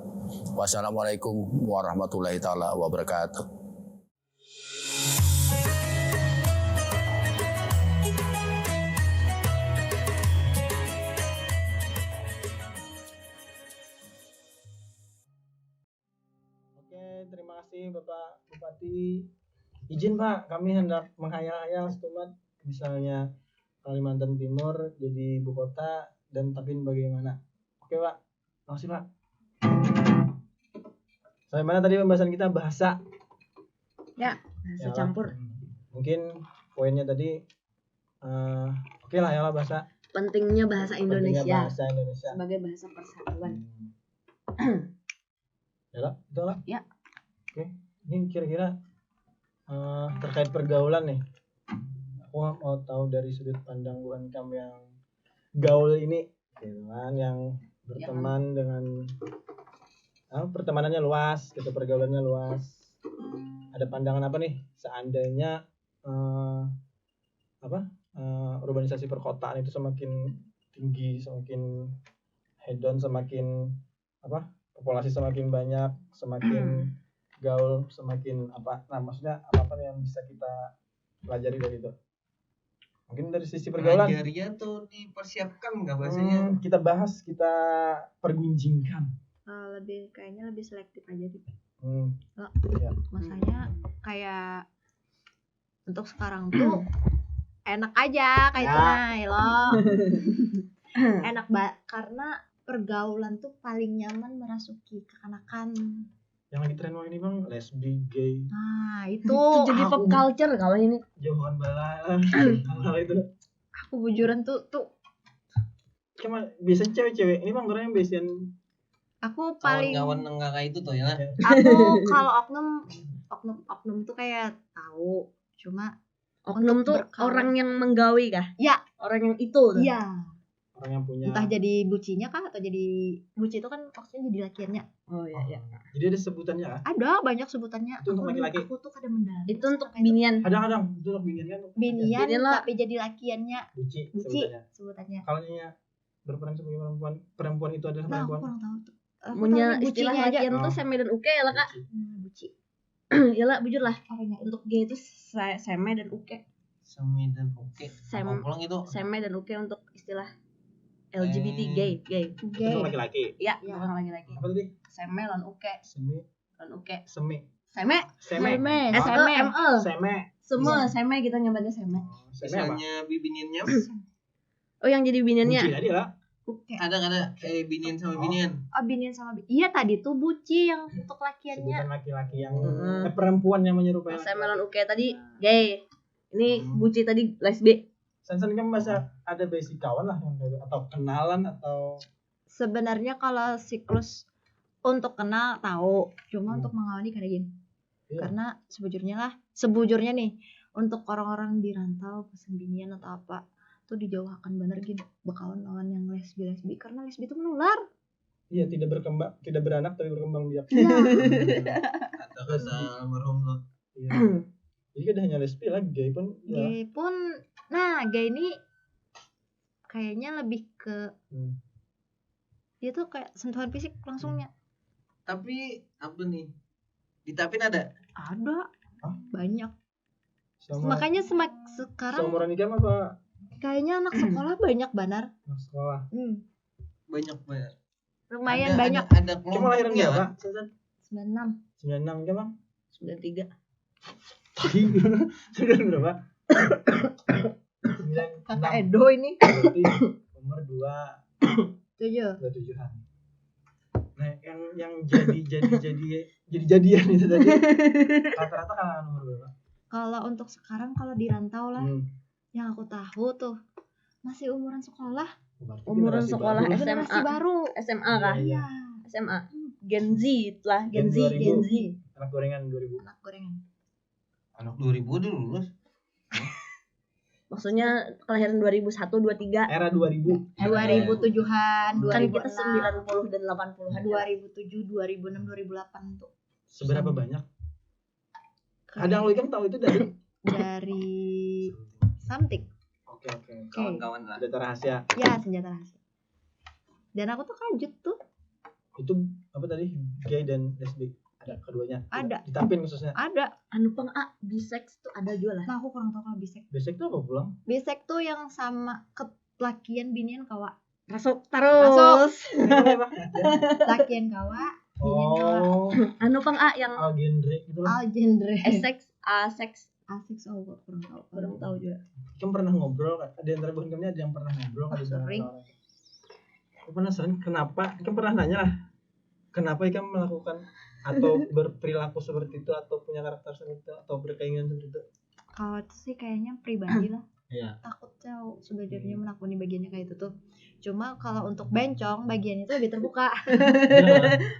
Speaker 5: Wassalamualaikum warahmatullahi taala wabarakatuh.
Speaker 1: Terima kasih Bapak Bupati. Izin Pak, kami hendak menghayal-hayal setumat misalnya Kalimantan Timur jadi ibu kota dan Tapin bagaimana. Oke Pak, makasih Pak. Sampai mana tadi pembahasan kita bahasa?
Speaker 2: Ya, bahasa campur.
Speaker 1: Mungkin poinnya tadi oke lah ya lah bahasa.
Speaker 2: Pentingnya bahasa Indonesia.
Speaker 1: Bahasa Indonesia
Speaker 2: sebagai bahasa persatuan.
Speaker 1: Ya lah, itu lah.
Speaker 2: Ya.
Speaker 1: Oke, ini kira-kira terkait pergaulan nih. Aku mau tahu dari sudut pandang bukan kamu yang gaul ini, gitu kan, yang berteman dengan pertemanannya luas, gitu, pergaulannya luas. Ada pandangan apa nih seandainya urbanisasi perkotaan itu semakin tinggi, semakin hedon, semakin populasi semakin banyak, semakin gaul, semakin maksudnya apa yang bisa kita pelajari dari itu? Mungkin dari sisi pergaulan.
Speaker 3: Pelajarinya tuh dipersiapkan nggak bahasanya?
Speaker 1: Kita bahas, kita pergunjingkan.
Speaker 4: Kayaknya lebih selektif aja gitu.
Speaker 1: Ya.
Speaker 4: Masanya kayak untuk sekarang tuh enak aja kayak tunai loh. Enak karena pergaulan tuh paling nyaman merasuki kekanakan.
Speaker 1: Yang lagi tren ini Bang, lesbi, gay.
Speaker 4: Nah, itu
Speaker 2: jadi pop culture kalau ini.
Speaker 1: Jauhan bala hal itu.
Speaker 4: Aku bujuran tuh
Speaker 1: Cuma biasanya cewek-cewek. Ini Bang orang yang biasanya
Speaker 4: aku paling
Speaker 3: kawan-kawan enggak kayak itu tuh ya.
Speaker 4: Aku kalau oknum tuh kayak tahu, Cuma
Speaker 2: Oknum
Speaker 4: untuk
Speaker 2: tuh
Speaker 4: berkawan.
Speaker 2: orang yang menggawe kah?
Speaker 4: Ya.
Speaker 2: Orang yang itu tuh.
Speaker 4: iya,
Speaker 1: Orang yang punya.
Speaker 4: entah jadi bucinya kah atau jadi buci itu kan maksudnya jadi lakiannya.
Speaker 2: Oh iya.
Speaker 1: Jadi ada sebutannya kan?
Speaker 4: Ada banyak sebutannya.
Speaker 1: Itu untuk laki-laki.
Speaker 4: Aku tuh kadang mendalami.
Speaker 2: Itu untuk
Speaker 4: sampai
Speaker 2: binian.
Speaker 1: Kadang-kadang itu untuk binian kan.
Speaker 4: binian
Speaker 2: Binian lah.
Speaker 4: tapi jadi lakiannya
Speaker 1: Buci
Speaker 4: buci
Speaker 1: sebutannya.
Speaker 4: sebutannya.
Speaker 1: Kalau nya berperan sebagai perempuan itu adalah
Speaker 4: Nah, aku
Speaker 1: perempuan.
Speaker 4: kurang tahu tuh. Aku
Speaker 2: Punya
Speaker 4: tahunya
Speaker 2: istilah
Speaker 4: bucinya aja.
Speaker 2: lakian tuh
Speaker 1: Oh.
Speaker 2: seme dan uke ya lah kak.
Speaker 4: Buci.
Speaker 2: Ya lah bujur lah.
Speaker 4: Apanya?
Speaker 2: Untuk gay itu seme dan uke.
Speaker 3: Semi dan oke.
Speaker 2: Sem-
Speaker 3: Apa pulang itu?
Speaker 2: Seme dan uke untuk istilah LGBT gay.
Speaker 1: Itu
Speaker 4: Gay.
Speaker 1: untuk laki-laki.
Speaker 2: Ya,
Speaker 4: Ya.
Speaker 2: bukan laki-laki.
Speaker 1: Apa tadi?
Speaker 2: Seme lan uke.
Speaker 1: Semi.
Speaker 2: Lan uke.
Speaker 1: Semi.
Speaker 2: Seme.
Speaker 1: Seme.
Speaker 2: S E M E.
Speaker 1: Seme.
Speaker 2: Semua seme kita nyebutnya seme.
Speaker 1: Seme apa?
Speaker 3: Misalnya bibiniannya
Speaker 2: Oh yang jadi
Speaker 1: Buci
Speaker 2: biniannya.
Speaker 1: tadi lah.
Speaker 4: Oke.
Speaker 3: ada binian sama binian.
Speaker 4: Oh, binian sama iya tadi tuh buci yang untuk lakiannya.
Speaker 1: Sebutan laki-laki yang
Speaker 2: Mm-mm.
Speaker 1: perempuan yang menyerupai
Speaker 2: Seme
Speaker 1: laki-laki.
Speaker 2: lan uke tadi gay. Ini buci tadi lesbi.
Speaker 1: Sansan kan masa ada basic kawan lah yang dari- atau kenalan atau
Speaker 4: Sebenarnya kalau siklus untuk kenal tahu, cuma untuk mengawali kayak gini.
Speaker 1: Iya.
Speaker 4: Karena sebujurnya nih untuk orang-orang di rantau pesan binian atau apa tuh dijauhkan bener gitu bakawan lawan yang lesbi karena lesbi itu menular.
Speaker 1: iya tidak berkembang, tidak beranak tapi berkembang biak.
Speaker 3: Kata almarhum lo.
Speaker 1: Iya. Jadi kan hanya lesbi lah, gay pun ya.
Speaker 4: Gay pun, nah gay ini kayaknya lebih ke dia tuh kayak sentuhan fisik langsungnya.
Speaker 3: Tapi apa nih? Ditapin ada?
Speaker 4: Ada
Speaker 1: Hah?
Speaker 4: banyak.
Speaker 1: Sama
Speaker 4: Makanya sekarang
Speaker 1: seumuran nikah apa
Speaker 4: kayaknya anak sekolah banyak banar.
Speaker 1: anak sekolah?
Speaker 3: Banyak banget.
Speaker 4: Lumayan
Speaker 3: Ada-
Speaker 4: banyak.
Speaker 3: Ada
Speaker 1: Kamu lahiran
Speaker 3: kelompoknya
Speaker 1: berapa?
Speaker 3: kan?
Speaker 4: 96.
Speaker 1: 96 kan bang?
Speaker 2: 93.
Speaker 1: Sudah berapa? 96.
Speaker 4: Kakak Edo ini.
Speaker 1: Berarti umur
Speaker 4: 7.
Speaker 1: 27-an. Nah, yang jadian itu tadi rata-rata kalangan umur berapa?
Speaker 4: Kalau untuk sekarang kalau di rantau lah yang aku tahu tuh masih umuran sekolah,
Speaker 1: Berarti
Speaker 2: Umuran
Speaker 1: generasi
Speaker 2: sekolah
Speaker 1: baru lah.
Speaker 2: SMA.
Speaker 4: generasi baru.
Speaker 2: SMA kah?
Speaker 1: Iya.
Speaker 2: SMA. Gen Z lah, Gen Z,
Speaker 1: 2000.
Speaker 2: Gen Z.
Speaker 1: Anak gorengan 2000.
Speaker 4: Anak gorengan.
Speaker 3: Anak 2000 udah lulus.
Speaker 2: Maksudnya kelahiran 2001, 23.
Speaker 1: Era 2000.
Speaker 4: 2007-an,
Speaker 2: Kan kita
Speaker 4: 2006,
Speaker 2: 90 dan 80-an.
Speaker 4: 2007, 2006, 2008 tuh.
Speaker 1: Seberapa banyak? Kadang lu kan tahu itu dari
Speaker 4: something.
Speaker 1: Oke.
Speaker 3: Kawan-kawan lah.
Speaker 1: Data rahasia.
Speaker 4: Ya, senjata rahasia. Dan aku tuh kaget tuh.
Speaker 1: Itu apa tadi? Gay dan lesbi. Ada keduanya.
Speaker 4: Ada.
Speaker 1: Ditapin khususnya.
Speaker 4: Ada.
Speaker 2: Anu pang A, bisex tuh ada juga lah.
Speaker 4: Nah, aku kurang tahu kalau bisek.
Speaker 1: Basic tuh apa pulang?
Speaker 4: Bisek tuh yang sama kelakian binian kawa.
Speaker 2: Rasuk
Speaker 4: Masuk.
Speaker 2: terus.
Speaker 4: Lakian kawa, binian kawa.
Speaker 1: Oh,
Speaker 2: Anu pang A yang
Speaker 1: genre gitu lah.
Speaker 4: All genre.
Speaker 2: sex, asex.
Speaker 4: Asik oh gua kurang tahu.
Speaker 2: Kurang tahu juga.
Speaker 1: Kamu pernah ngobrol kan? Ada antara bukan kami ada yang pernah ngobrol kan?
Speaker 4: Sering.
Speaker 1: Aku penasaran kenapa? Kamu pernah nanya lah. Kenapa kamu melakukan atau berperilaku seperti itu atau punya karakter seperti itu atau berkeinginan seperti itu?
Speaker 4: Kalau itu sih kayaknya pribadi lah.
Speaker 1: Iya.
Speaker 4: Takut tahu sebenarnya menakuni bagiannya kayak itu tuh. Cuma kalau untuk bencong bagian itu lebih terbuka.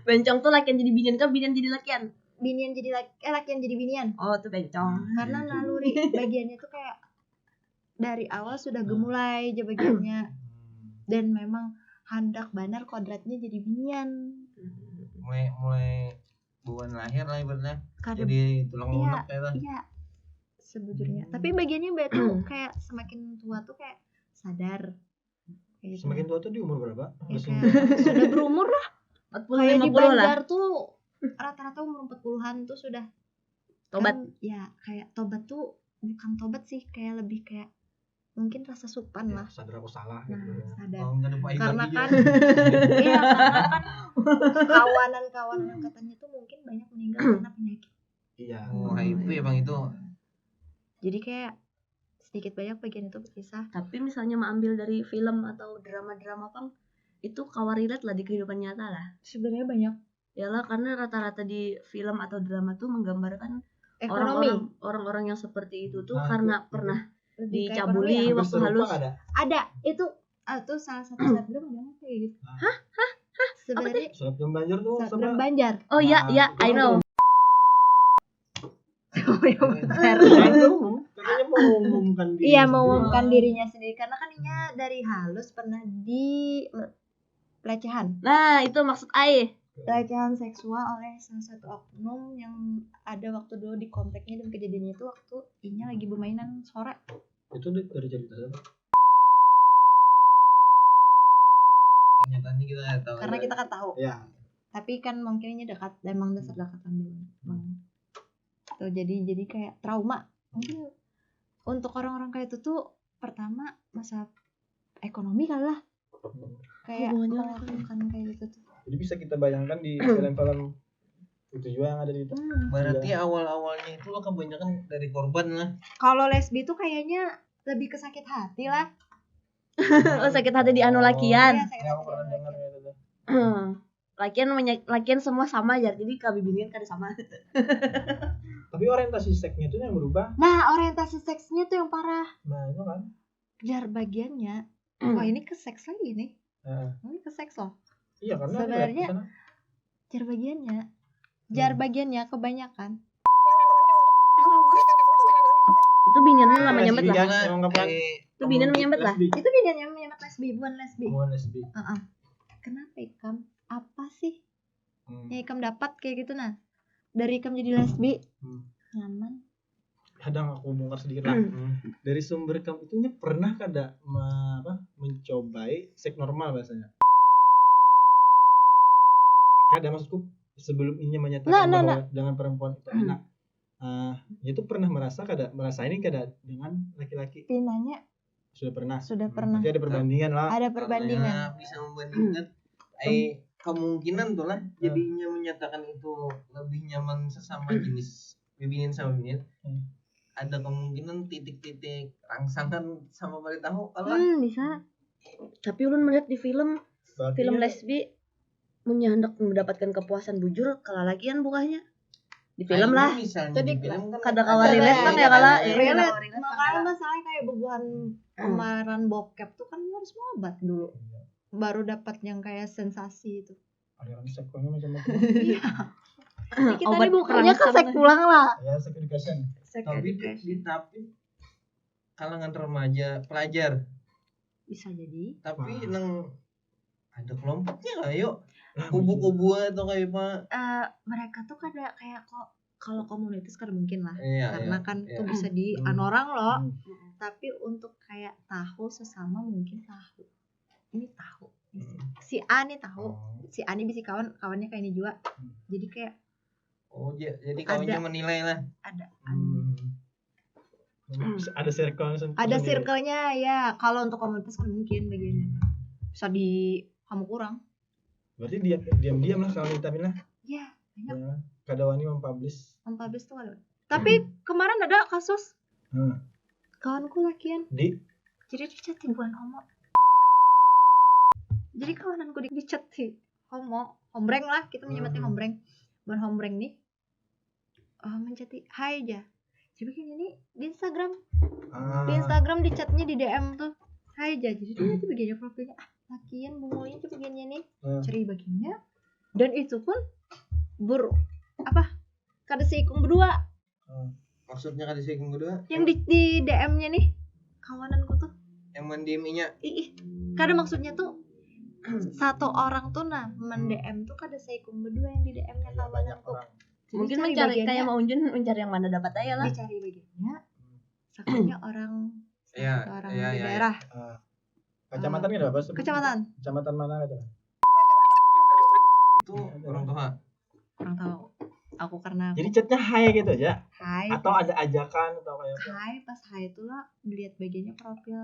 Speaker 2: Bencong tuh lakian jadi binian kan, binian jadi lakian.
Speaker 4: Binian jadi lakian jadi binian.
Speaker 2: Oh, tuh bencong.
Speaker 4: Karena naluri bagiannya tuh kayak dari awal sudah gemulai aja bagiannya dan memang hendak banar kodratnya jadi binian.
Speaker 3: Mulai bukan lahir lah ibaratnya.
Speaker 4: Karena
Speaker 3: Jadi tulang
Speaker 4: Iya.
Speaker 3: lunak kayak lah.
Speaker 4: iya sebujurnya. Tapi bagiannya tuh kayak semakin tua tuh kayak sadar. Kayak gitu.
Speaker 1: Semakin tua tuh di umur berapa?
Speaker 4: Ya,
Speaker 1: Masih
Speaker 4: kayak sudah berumur lah.
Speaker 2: 40,
Speaker 4: Kayak di
Speaker 2: 50 lah.
Speaker 4: Banjar tuh rata-rata umur 40-an tuh sudah
Speaker 2: Tobat.
Speaker 4: kan, ya kayak tobat tuh bukan tobat sih, kayak lebih kayak mungkin rasa supan
Speaker 1: ya,
Speaker 4: lah.
Speaker 1: sadar aku salah
Speaker 4: Nah,
Speaker 1: gitu.
Speaker 4: sadar.
Speaker 3: Oh, enggak ada Pak Iwan
Speaker 4: Karena
Speaker 3: lagi
Speaker 4: kan
Speaker 3: ya.
Speaker 4: iya, karena kan kawanan-kawanan angkatannya tuh mungkin banyak meninggal karena penyakit.
Speaker 1: Iya.
Speaker 3: Oh, HIV emang itu.
Speaker 4: Jadi kayak sedikit banyak bagian itu berkisah.
Speaker 2: Tapi misalnya mau ambil dari film atau drama-drama pang, itu kawarilat lah di kehidupan nyata lah.
Speaker 4: Sebenarnya banyak
Speaker 2: Yalah, karena rata-rata di film atau drama tuh menggambarkan
Speaker 4: ekonomi
Speaker 2: orang-orang yang seperti itu tuh
Speaker 1: Nah,
Speaker 2: karena
Speaker 1: itu.
Speaker 2: pernah
Speaker 4: lebih ke
Speaker 2: dicabuli
Speaker 4: ekonomi ya.
Speaker 2: waktu halus.
Speaker 1: Ada.
Speaker 4: Ada itu salah satu selebgram ada kayak gitu.
Speaker 1: Hah?
Speaker 4: Sebenarnya
Speaker 1: Selebgram Banjar tuh
Speaker 4: selebgram Banjar.
Speaker 2: Oh iya,
Speaker 1: Nah,
Speaker 2: iya,
Speaker 1: itu
Speaker 2: I know.
Speaker 4: punya pacar.
Speaker 1: Katanya mau mengumumkan diri.
Speaker 4: Iya, mengumumkan dirinya sendiri karena kan ini dari halus pernah di pelecehan.
Speaker 2: Nah, itu maksud Ai.
Speaker 4: Pelecehan seksual oleh salah satu oknum yang ada waktu dulu di kontaknya, dan kejadiannya itu waktu Inya lagi bermainan sore.
Speaker 1: Itu dari cerita siapa?
Speaker 3: Kenyataannya kita nggak tahu.
Speaker 4: Karena kita kan tahu.
Speaker 1: Ya.
Speaker 4: Tapi kan mungkin ini dekat, emang dasar dekatan dulu. Tuh, jadi kayak trauma. Mungkin untuk orang-orang kayak itu tuh pertama masa ekonomi kali lah. Kayak melakukan kayak gitu tuh.
Speaker 1: Jadi bisa kita bayangkan di film-film itu juga yang ada di itu.
Speaker 3: Berarti awal-awalnya itu lo kebanyakan dari korban lah.
Speaker 4: Kalau lesbi tuh kayaknya lebih ke sakit hati lah.
Speaker 2: Oh, sakit hati di anu lakian.
Speaker 4: Iya, sakit
Speaker 1: Ya, aku
Speaker 4: hati.
Speaker 1: pernah dengar itu tuh.
Speaker 2: Lakian semua sama aja, jadi kabibinian kan sama.
Speaker 1: Tapi orientasi seksnya itu yang berubah.
Speaker 4: Nah, orientasi seksnya tuh yang parah.
Speaker 1: Nah, itu kan.
Speaker 4: Jar bagiannya. Wah, ini ke seks lagi nih.
Speaker 1: Nah,
Speaker 4: Ini ke seks loh.
Speaker 1: iya karena
Speaker 4: Sebenarnya-
Speaker 1: di sana.
Speaker 4: Jar bagiannya. Jar bagiannya kebanyakan.
Speaker 2: Itu biniannya lama nyambet lah.
Speaker 1: Lesbian, emang kapan?
Speaker 2: Itu binian menyambet lah.
Speaker 1: Lesbi.
Speaker 4: Itu bedanya menyebut lesbi, bukan lesbi.
Speaker 1: Hubungan lesbi.
Speaker 4: Kenapa Ikam? Apa sih
Speaker 1: Hmm.
Speaker 4: yang Ikam dapat kayak gitu nah? Dari Ikam jadi lesbi,
Speaker 1: Hmm.
Speaker 4: nyaman.
Speaker 1: Kadang aku bongkar sedikit lah. Dari sumber kamu itunya pernah kada mencobai seks normal bahasanya? Kada, maksudku sebelum ini menyatakan
Speaker 4: Nah.
Speaker 1: bahwa dengan perempuan itu enak. Itu pernah merasa ini kada dengan laki-laki?
Speaker 4: Pinanya
Speaker 1: Sudah pernah.
Speaker 4: sudah pernah.
Speaker 1: Jadi ada perbandingan lah.
Speaker 4: Ada perbandingan.
Speaker 3: Karena bisa membandingkan kemungkinan tuh lah jadinya menyatakan itu lebih nyaman sesama jenis bibinin sama bibinin. Ada kemungkinan titik-titik rangsangan sama balik tahu kalau
Speaker 4: Bisa.
Speaker 2: Tapi ulun melihat di film
Speaker 1: Berarti
Speaker 2: lesbi hendak mendapatkan kepuasan bujur kalau lakian bukanya. Di film
Speaker 3: Nah,
Speaker 2: lah.
Speaker 3: ini misalnya
Speaker 4: Jadi
Speaker 3: di film kan
Speaker 2: kada
Speaker 3: ada-
Speaker 2: kawan relate kan ya kala.
Speaker 3: ada-
Speaker 4: Relate. Makanya masalahnya kayak bebuan kemarin bokep tuh kan harus obat dulu. Baru dapat yang kayak sensasi itu.
Speaker 1: aliran seksnya macam itu.
Speaker 4: Kita
Speaker 2: Obat
Speaker 4: ini bukannya ke
Speaker 2: perangsang.
Speaker 4: seks pulang lah.
Speaker 1: Ya, sex education.
Speaker 3: tapi kalangan remaja pelajar
Speaker 4: Bisa jadi.
Speaker 3: tapi nang ada kelompoknya nggak yuk kubu-kubu atau kayak apa
Speaker 4: Mereka tuh kada kayak kok kalau komunitas kan mungkin lah.
Speaker 3: Iya,
Speaker 4: Karena
Speaker 3: iya,
Speaker 4: kan
Speaker 3: iya.
Speaker 4: tuh bisa di orang loh.
Speaker 1: Hmm.
Speaker 4: Tapi untuk kayak tahu sesama mungkin tahu. Ini tahu. Si A nih tahu. Si A nih bisa kawannya kayak ini juga. Jadi kayak
Speaker 3: jadi kawannya menilai lah
Speaker 4: ada
Speaker 1: Ada circle.
Speaker 4: ada circle-nya ya. Kalau untuk komunitas kan mungkin bagiannya. Bisa di kamu kurang.
Speaker 1: Berarti diam-diam lah kalau kita bilang.
Speaker 4: Ya, banyak
Speaker 1: Ya, kada wani mempublish.
Speaker 4: mempublish tuh ada. Tapi kemarin ada kasus
Speaker 1: Hmm.
Speaker 4: kawanku lakian. Jadi dicat bukan homo. Jadi kawananku dicat homo, hombreng lah, kita menyebutnya hombreng. Bukan hombreng nih. Mencati hai aja. Jadi begini nih di Instagram. Di Instagram dicatnya di DM tuh. Hai aja. Jadi dia tuh bagiannya profilnya lakian bungulnya tuh bagiannya nih. Cari bagiannya. Dan itu pun kada seikung berdua.
Speaker 3: maksudnya kan di segmen kedua
Speaker 4: Yang di DM-nya nih kawananku tuh.
Speaker 3: yang mendiminya
Speaker 4: Kada maksudnya tuh satu orang tuh men-DM tuh kada seikung berdua yang di DM-nya kawananku. Jadi
Speaker 2: Mungkin
Speaker 4: cari
Speaker 2: mencari
Speaker 4: bagiannya,
Speaker 2: kayak mau Unjun mencari yang mana dapat aja lah.
Speaker 4: dicari bagiannya. Sakitnya orang
Speaker 3: Iya,
Speaker 4: orang
Speaker 3: iya,
Speaker 4: di
Speaker 3: iya,
Speaker 4: daerah
Speaker 1: Kecamatan kan apa?
Speaker 4: kecamatan.
Speaker 1: Kecamatan mana kata?
Speaker 3: itu orang tua
Speaker 4: Kurang tahu. Aku karena
Speaker 1: Jadi chatnya hai gitu aja?
Speaker 4: hai
Speaker 1: Atau ada ajakan atau kayak apa?
Speaker 4: pas hai itu lah dilihat bagiannya profil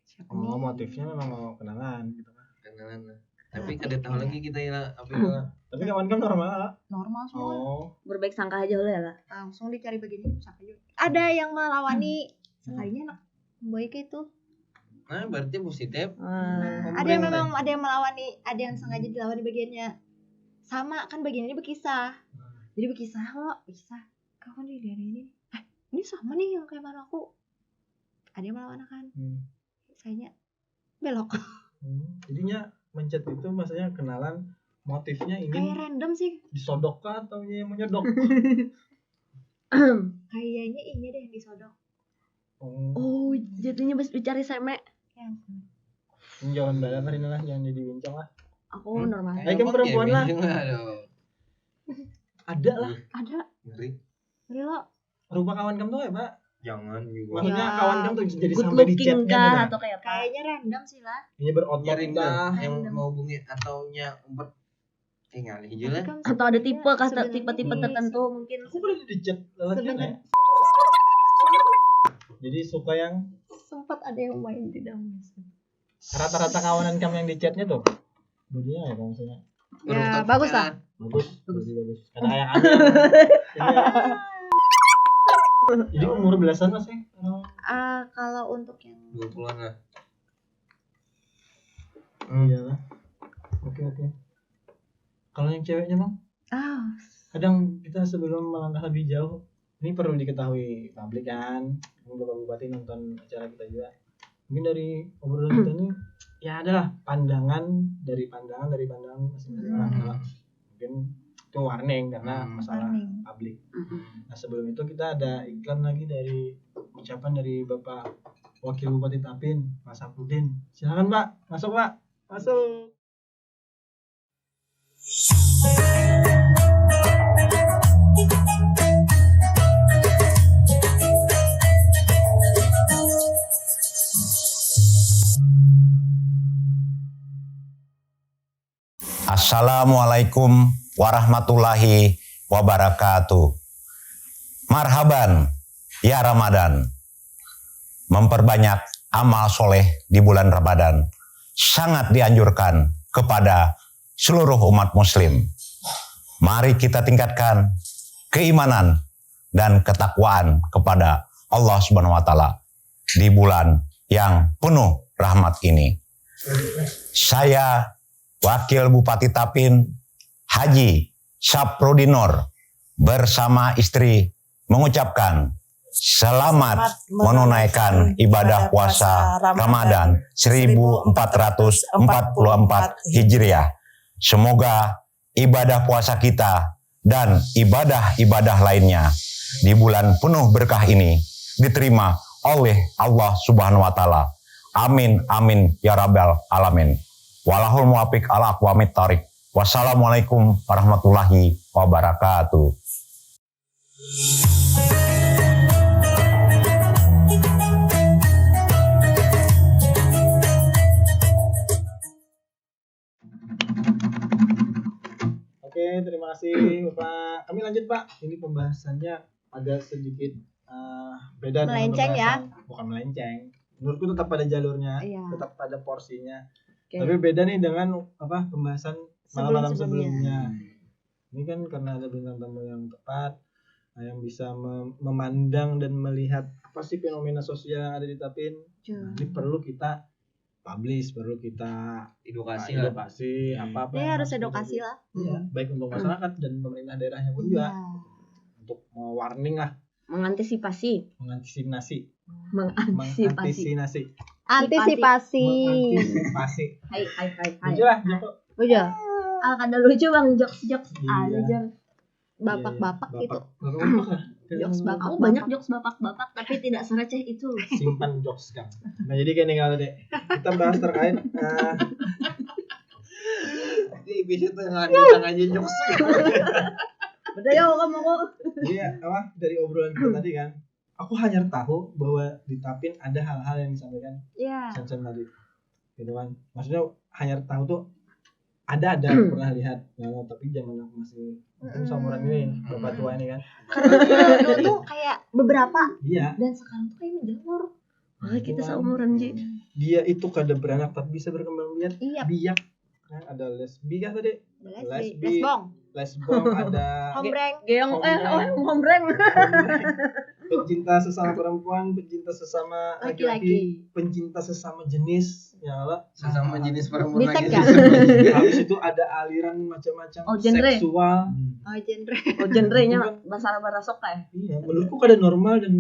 Speaker 4: siapa nih.
Speaker 1: Oh, motifnya memang mau kenalan gitu kan.
Speaker 3: kenalan lah tapi kada tahu lagi kita ya apa itu lah
Speaker 1: Tapi kawan kamu normal.
Speaker 4: Normal semua.
Speaker 1: Oh.
Speaker 2: Berbaik sangka aja lah lah.
Speaker 4: Langsung dicari bagiannya siapa juga. Ada yang melawani sekalinya anak baik itu.
Speaker 3: nah berarti positif
Speaker 4: Ada yang memang ada yang melawani, ada yang sengaja dilawani bagiannya. Sama kan bagian ini berkisah. Jadi berkisah kok, berkisah. Kawan di daerah ini. Ini sama nih yang kayak mana aku. Ada yang melawan kan. Sayanya belok.
Speaker 1: Jadinya mencet itu maksudnya kenalan motifnya
Speaker 4: Kayak
Speaker 1: ingin
Speaker 4: random sih.
Speaker 1: disodok kah atau yang menyodok?
Speaker 4: Kayaknya ini deh yang disodok.
Speaker 2: Oh, jadinya bes dicari seme.
Speaker 4: Ya.
Speaker 1: Jangan balap hari lah, jangan jadi bincang lah.
Speaker 2: Aku normal.
Speaker 1: Ayo kan perempuan lah.
Speaker 3: Aduh.
Speaker 1: Ada lah.
Speaker 2: Ada.
Speaker 3: Ngeri.
Speaker 4: Ngeri lo.
Speaker 1: Rupa kawan kamu tuh ya, Pak?
Speaker 3: Jangan juga.
Speaker 1: Maksudnya
Speaker 4: Ya.
Speaker 1: kawan kamu tuh jadi
Speaker 2: Good
Speaker 1: sampai di
Speaker 2: looking
Speaker 1: chatnya
Speaker 2: kah
Speaker 1: tuh.
Speaker 2: atau kayak apa?
Speaker 4: Kayaknya random sih lah.
Speaker 1: Ini berotot
Speaker 3: Nyari
Speaker 1: dah.
Speaker 3: yang mau hubungi atau umpet ngalih aja lah.
Speaker 4: Kan
Speaker 2: Atau ada tipe kah
Speaker 4: sebenarnya
Speaker 2: tipe-tipe
Speaker 4: nih,
Speaker 2: tertentu mungkin.
Speaker 1: Aku boleh di chat lewat chat ya? Jadi suka yang
Speaker 4: sempat ada yang main di dalam messenger.
Speaker 1: rata-rata kawanan kamu yang di chatnya tuh bodinya ya kalau misalnya
Speaker 4: Ya, bagus lah.
Speaker 1: bagus. Karena yang ada jadi umur belasan mas ya?
Speaker 4: Kalau untuk yang
Speaker 3: 20-an lah.
Speaker 1: Iya lah. Oke. Kalau yang ceweknya bang, kadang kita sebelum melangkah lebih jauh, ini perlu diketahui publik kan, Bapak Bupati nonton acara kita juga. Mungkin dari obrolan kita ini ya adalah pandangan dari pandangan masing-masing orang. Mungkin itu warning karena masalah
Speaker 4: warning.
Speaker 1: publik. Nah sebelum itu kita ada iklan lagi dari ucapan dari Bapak Wakil Bupati Tapin, Mas Sapudin. Silakan Pak, masuk Pak, masuk.
Speaker 6: Assalamualaikum warahmatullahi wabarakatuh. Marhaban ya Ramadan. Memperbanyak amal soleh di bulan Ramadan sangat dianjurkan kepada seluruh umat muslim. Mari kita tingkatkan keimanan dan ketakwaan kepada Allah Subhanahu wa taala di bulan yang penuh rahmat ini. Saya Wakil Bupati Tapin Haji Saprodinor bersama istri mengucapkan selamat menunaikan ibadah puasa Ramadan 1444 Hijriah. Semoga ibadah puasa kita dan ibadah-ibadah lainnya di bulan penuh berkah ini diterima oleh Allah Subhanahu wa taala. Amin amin ya rabbal alamin. Walahul muwafiq ala aqwamit thoriq. Wassalamualaikum warahmatullahi wabarakatuh.
Speaker 1: Oke, terima kasih Bapak. Kami lanjut Pak. Ini pembahasannya agak sedikit beda dengan
Speaker 4: Melenceng ya?
Speaker 1: pembahasan. Bukan melenceng. Menurutku tetap pada jalurnya,
Speaker 2: Iya.
Speaker 1: tetap pada porsinya.
Speaker 2: Oke.
Speaker 1: Tapi beda nih dengan pembahasan malam-malam
Speaker 2: Sebelum-sebelumnya.
Speaker 1: sebelumnya. Ini kan karena ada bintang tamu yang tepat, yang bisa memandang dan melihat apa sih fenomena sosial yang ada di Tapin. Nah, ini perlu kita publish, perlu kita
Speaker 3: Edukasi
Speaker 1: apa-apa.
Speaker 4: Ya
Speaker 1: yang
Speaker 4: harus
Speaker 1: kita
Speaker 4: edukasi
Speaker 1: lakukan.
Speaker 4: lah.
Speaker 1: Iya, baik untuk masyarakat dan pemerintah daerahnya pun juga
Speaker 4: Iya.
Speaker 1: untuk warning lah,
Speaker 2: Mengantisipasi.
Speaker 1: mengantisipasi.
Speaker 2: Mengantisipasi.
Speaker 4: Antisipasi.
Speaker 2: Hai.
Speaker 1: Lucu lah, Joko.
Speaker 4: Lucu.
Speaker 2: Kada lucu bang, jokes.
Speaker 1: Iya.
Speaker 2: Jar.
Speaker 4: Bapak-bapak
Speaker 1: Iya,
Speaker 4: gitu.
Speaker 1: Bapak-bapak lah.
Speaker 2: Jokes bapak. Aku banyak jokes bapak-bapak tapi tidak sereceh itu.
Speaker 1: Simpan jokes kan. Nah jadi kayak nih kalau deh kita bahas terkait
Speaker 3: Di episode yang ada aja jokes.
Speaker 2: Udah ya kamu kok.
Speaker 1: iya apa dari obrolan kita tadi kan. Aku hanya tahu bahwa di Tapin ada hal-hal yang disampaikan
Speaker 4: Iya.
Speaker 1: Sen tadi, gitu kan. Maksudnya hanya tahu tuh ada pernah lihat, ya, tapi zaman aku masih mungkin seumuran ini, bapak tua ini kan.
Speaker 4: Karena dulu tuh kayak beberapa
Speaker 1: Iya.
Speaker 4: dan sekarang tuh kayak menjamur.
Speaker 2: Kita seumuran Ji.
Speaker 1: Dia itu kada beranak tapi bisa berkembang biak.
Speaker 4: Iya.
Speaker 1: Biak. Kan ada lesbi kah tadi? Lesbi.
Speaker 4: Lesbong.
Speaker 1: Lesbong ada
Speaker 4: Hombreng.
Speaker 2: Geong
Speaker 1: Hombreng.
Speaker 2: hombreng.
Speaker 1: pencinta sesama perempuan, pencinta sesama laki-laki, pencinta sesama jenis, ya Allah.
Speaker 3: Sesama jenis perempuan
Speaker 4: Bisek
Speaker 3: lagi.
Speaker 4: ya?
Speaker 1: Habis itu ada aliran macam-macam
Speaker 2: Oh, genre.
Speaker 1: seksual.
Speaker 4: Oh, genre.
Speaker 2: Oh genrenya bahasa sok kayak.
Speaker 1: Iya, menurutku kada normal dan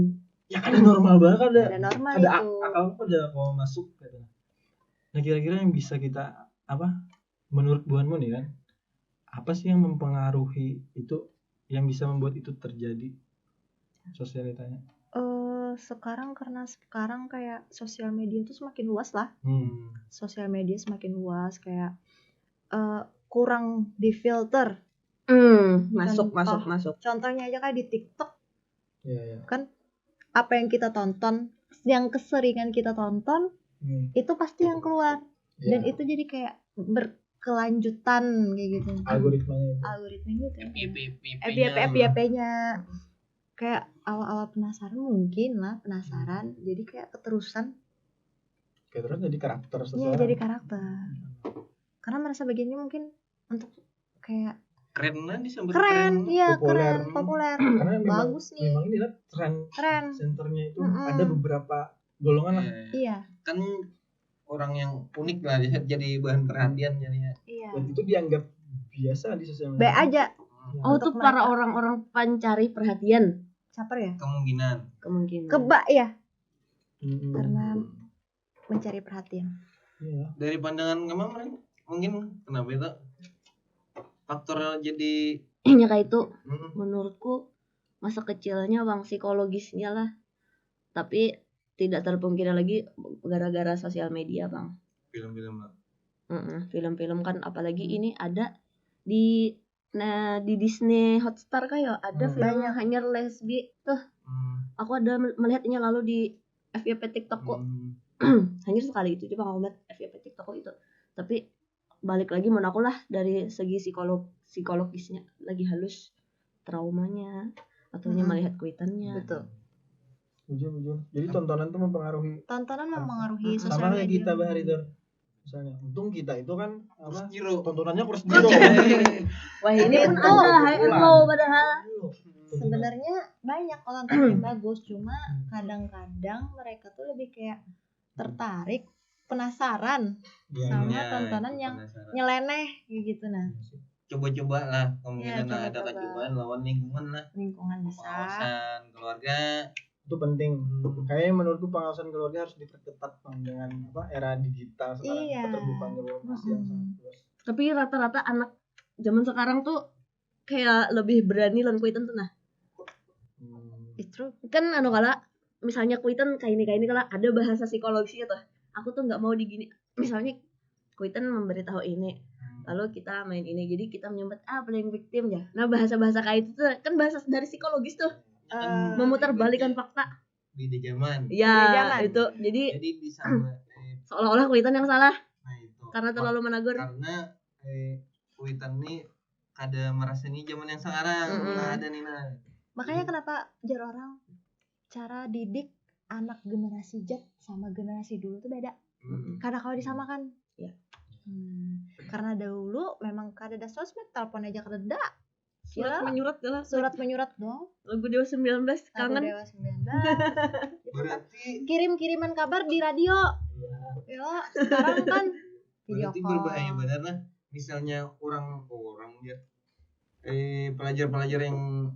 Speaker 1: ya kada normal banget kada.
Speaker 4: Ada normal
Speaker 1: Ada
Speaker 4: itu.
Speaker 1: akal kada mau masuk kada. Nah, kira-kira yang bisa kita menurut buanmu nih kan? Apa sih yang mempengaruhi itu yang bisa membuat itu terjadi? sosialitanya?
Speaker 4: Sekarang karena sekarang kayak sosial media tuh semakin luas lah. Sosial media semakin luas kayak kurang difilter.
Speaker 2: Masuk.
Speaker 4: Contohnya aja kayak di TikTok
Speaker 1: Iya.
Speaker 4: kan, apa yang kita tonton, yang keseringan kita tonton itu pasti yang keluar. Dan itu jadi kayak berkelanjutan kayak gitu. Algoritmanya itu. FYP-nya kayak awal-awal penasaran, jadi kayak keterusan.
Speaker 1: Terus jadi karakter seseorang.
Speaker 4: Iya, jadi karakter. Karena merasa bagiannya mungkin untuk kayak keren, populer.
Speaker 1: Karena
Speaker 4: bagus nih.
Speaker 1: Memang ini lah tren. Senternya itu ada beberapa golongan lah.
Speaker 4: Iya.
Speaker 3: Kan orang yang unik lah, jadi bahan perhatian jadinya.
Speaker 4: Iya.
Speaker 1: Dan itu dianggap biasa di sosial media.
Speaker 4: B aja.
Speaker 2: Oh, itu para orang-orang pencari perhatian.
Speaker 4: Caper ya?
Speaker 3: Kemungkinan.
Speaker 4: Kebak ya? Karena mencari perhatian.
Speaker 1: Iya.
Speaker 3: Dari pandangan kamu mungkin kenapa itu faktor jadi
Speaker 2: kayak itu? Menurutku masa kecilnya bang, psikologisnya lah. Tapi tidak terpungkiri lagi gara-gara sosial media bang.
Speaker 3: Film-film lah.
Speaker 2: Film-film kan, apalagi ini ada di Disney Hotstar kayak ada film Hanyar Lesbi tuh. Aku ada melihatnya lalu di FYP TikTokku. Hanya sekali itu coba ngeliat FYP TikTokku itu. Tapi balik lagi menurut aku lah dari segi psikologisnya lagi halus, traumanya atau melihat kuitannya.
Speaker 4: Betul.
Speaker 1: Jujur. Jadi tontonan tuh mempengaruhi.
Speaker 4: Sosial
Speaker 1: sama
Speaker 4: media.
Speaker 1: kayak kita bahari itu. Misalnya, untung kita itu kan apa?
Speaker 3: Zero.
Speaker 1: Tontonannya kurus zero.
Speaker 2: Wah ini pun ada high and low padahal.
Speaker 4: Sebenarnya banyak tontonan yang bagus, cuma kadang-kadang mereka tuh lebih kayak tertarik, penasaran sama tontonan yang nyeleneh gitu nah.
Speaker 3: Coba-coba lah, kemungkinan ada kecobaan lawan lingkungan lah.
Speaker 4: Lingkungan bisa.
Speaker 3: Pengawasan keluarga
Speaker 1: itu penting. Kayaknya menurutku pengawasan keluarga harus diperketat dengan era digital sekarang. Keterbukaan informasi yang sangat luas.
Speaker 2: Tapi rata-rata anak zaman sekarang tuh kayak lebih berani lan kuitan tuh nah.
Speaker 4: Itu
Speaker 2: Kan kala misalnya kuitan kayak ini kala ada bahasa psikologisnya tuh. Aku tuh nggak mau digini. Misalnya kuitan memberitahu ini, lalu kita main ini, jadi kita menyebut playing victim ya. Nah bahasa-bahasa kayak itu tuh kan bahasa dari psikologis tuh. Memutarbalikkan fakta.
Speaker 3: Beda zaman.
Speaker 2: Ya itu jadi
Speaker 3: bisa
Speaker 2: seolah-olah kuitan yang salah.
Speaker 3: Nah itu.
Speaker 2: Karena terlalu menegur.
Speaker 3: Karena kuitan nih kada merasa nih zaman yang sekarang. Ada nih nah.
Speaker 4: Makanya kenapa jar orang cara didik anak generasi Z sama generasi dulu tuh beda. Karena kalau disamakan
Speaker 2: ya.
Speaker 4: Karena dahulu memang kada ada sosmed, telepon aja kada.
Speaker 2: Surat menyurat dong. Lagu Dewa 19 kangen.
Speaker 4: Dewa 19.
Speaker 3: Berarti
Speaker 4: kirim-kiriman kabar di radio. Ya, sekarang kan
Speaker 3: berarti berbahaya benar lah. Misalnya orang ya. Pelajar-pelajar yang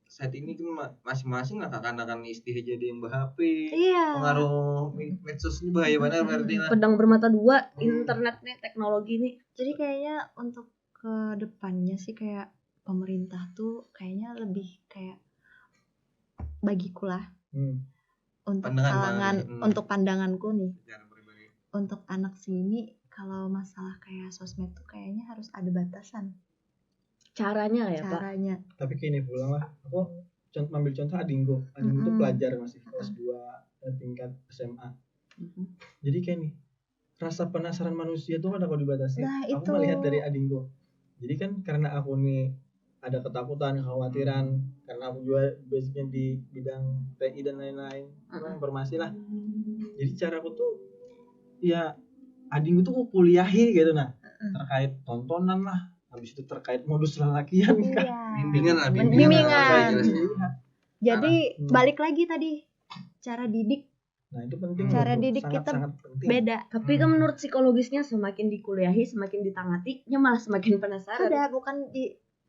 Speaker 3: saat ini kan masing-masing lah kakak-kakak istihah jadi yang ber-HP.
Speaker 4: Iya.
Speaker 3: Pengaruh medsos ini bahaya benar berarti lah.
Speaker 2: Pedang bermata dua, internet nih, teknologi nih.
Speaker 4: Jadi kayaknya untuk ke depannya sih kayak pemerintah tuh kayaknya lebih kayak bagiku lah. Untuk untuk pandanganku nih. Untuk anak sini kalau masalah kayak sosmed tuh kayaknya harus ada batasan.
Speaker 2: Caranya ya Pak.
Speaker 1: Tapi kayak ini pulang lah. Aku ambil contoh adingku. Adingku tuh pelajar masih kelas 2 tingkat SMA. Jadi kayak nih, rasa penasaran manusia tuh ada kalau dibatasi.
Speaker 4: Nah,
Speaker 1: aku melihat dari adingku. Jadi kan karena aku nih ada ketakutan, kekhawatiran, karena aku juga basicnya di bidang TI dan lain-lain, informasi lah. Jadi caraku tuh ya adingku tuh kuliahi gitu nah, terkait tontonan lah. Habis itu terkait modus lelakian kan.
Speaker 3: Bimbingan.
Speaker 4: Jadi balik lagi tadi cara didik.
Speaker 1: Nah itu penting.
Speaker 4: Cara didik kita beda.
Speaker 2: Tapi kan menurut psikologisnya semakin dikuliahi, semakin ditangati, malah semakin penasaran.
Speaker 4: Ada bukan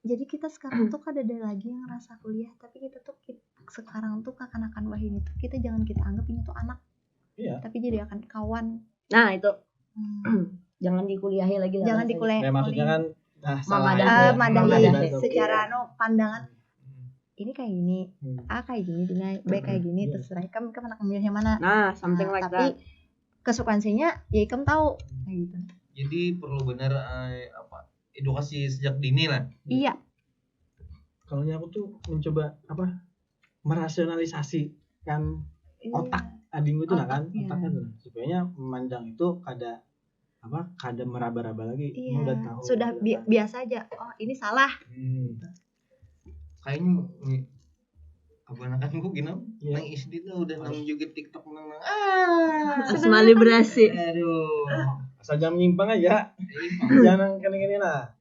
Speaker 4: jadi kita sekarang tuh kada ada lagi yang rasa kuliah, tapi kita tuh sekarang tuh kekanakan wah ini tuh kita jangan kita anggap ini tuh anak.
Speaker 1: Iya.
Speaker 4: Tapi jadi akan kawan.
Speaker 2: Nah itu. Jangan dikuliahi lagi lah.
Speaker 4: Jangan dikuliahi.
Speaker 1: Maksudnya kan
Speaker 2: Madahi
Speaker 4: secara pandangan ini kayak gini, A kayak gini, B kayak gini, terserah Ikam anak memilih yang mana.
Speaker 2: Nah, something like
Speaker 4: Tapi
Speaker 2: that.
Speaker 4: konsekuensinya ya Ikam tahu kayak gitu.
Speaker 3: Jadi perlu benar edukasi sejak dini lah.
Speaker 4: Iya.
Speaker 1: Kalau aku tuh mencoba merasionalisasi kan otak ading itu kan otaknya tuh supaya memandang itu kada meraba-raba lagi.
Speaker 4: Iya.
Speaker 1: Udah tahu.
Speaker 4: Sudah biasa aja. Oh, ini salah.
Speaker 3: Kayaknya anak-anakku gini nang SD tuh udah nang juga TikTok nang
Speaker 2: Asmali berasi.
Speaker 3: aduh
Speaker 1: Asal jangan menyimpang aja. Jangan kene-kene lah.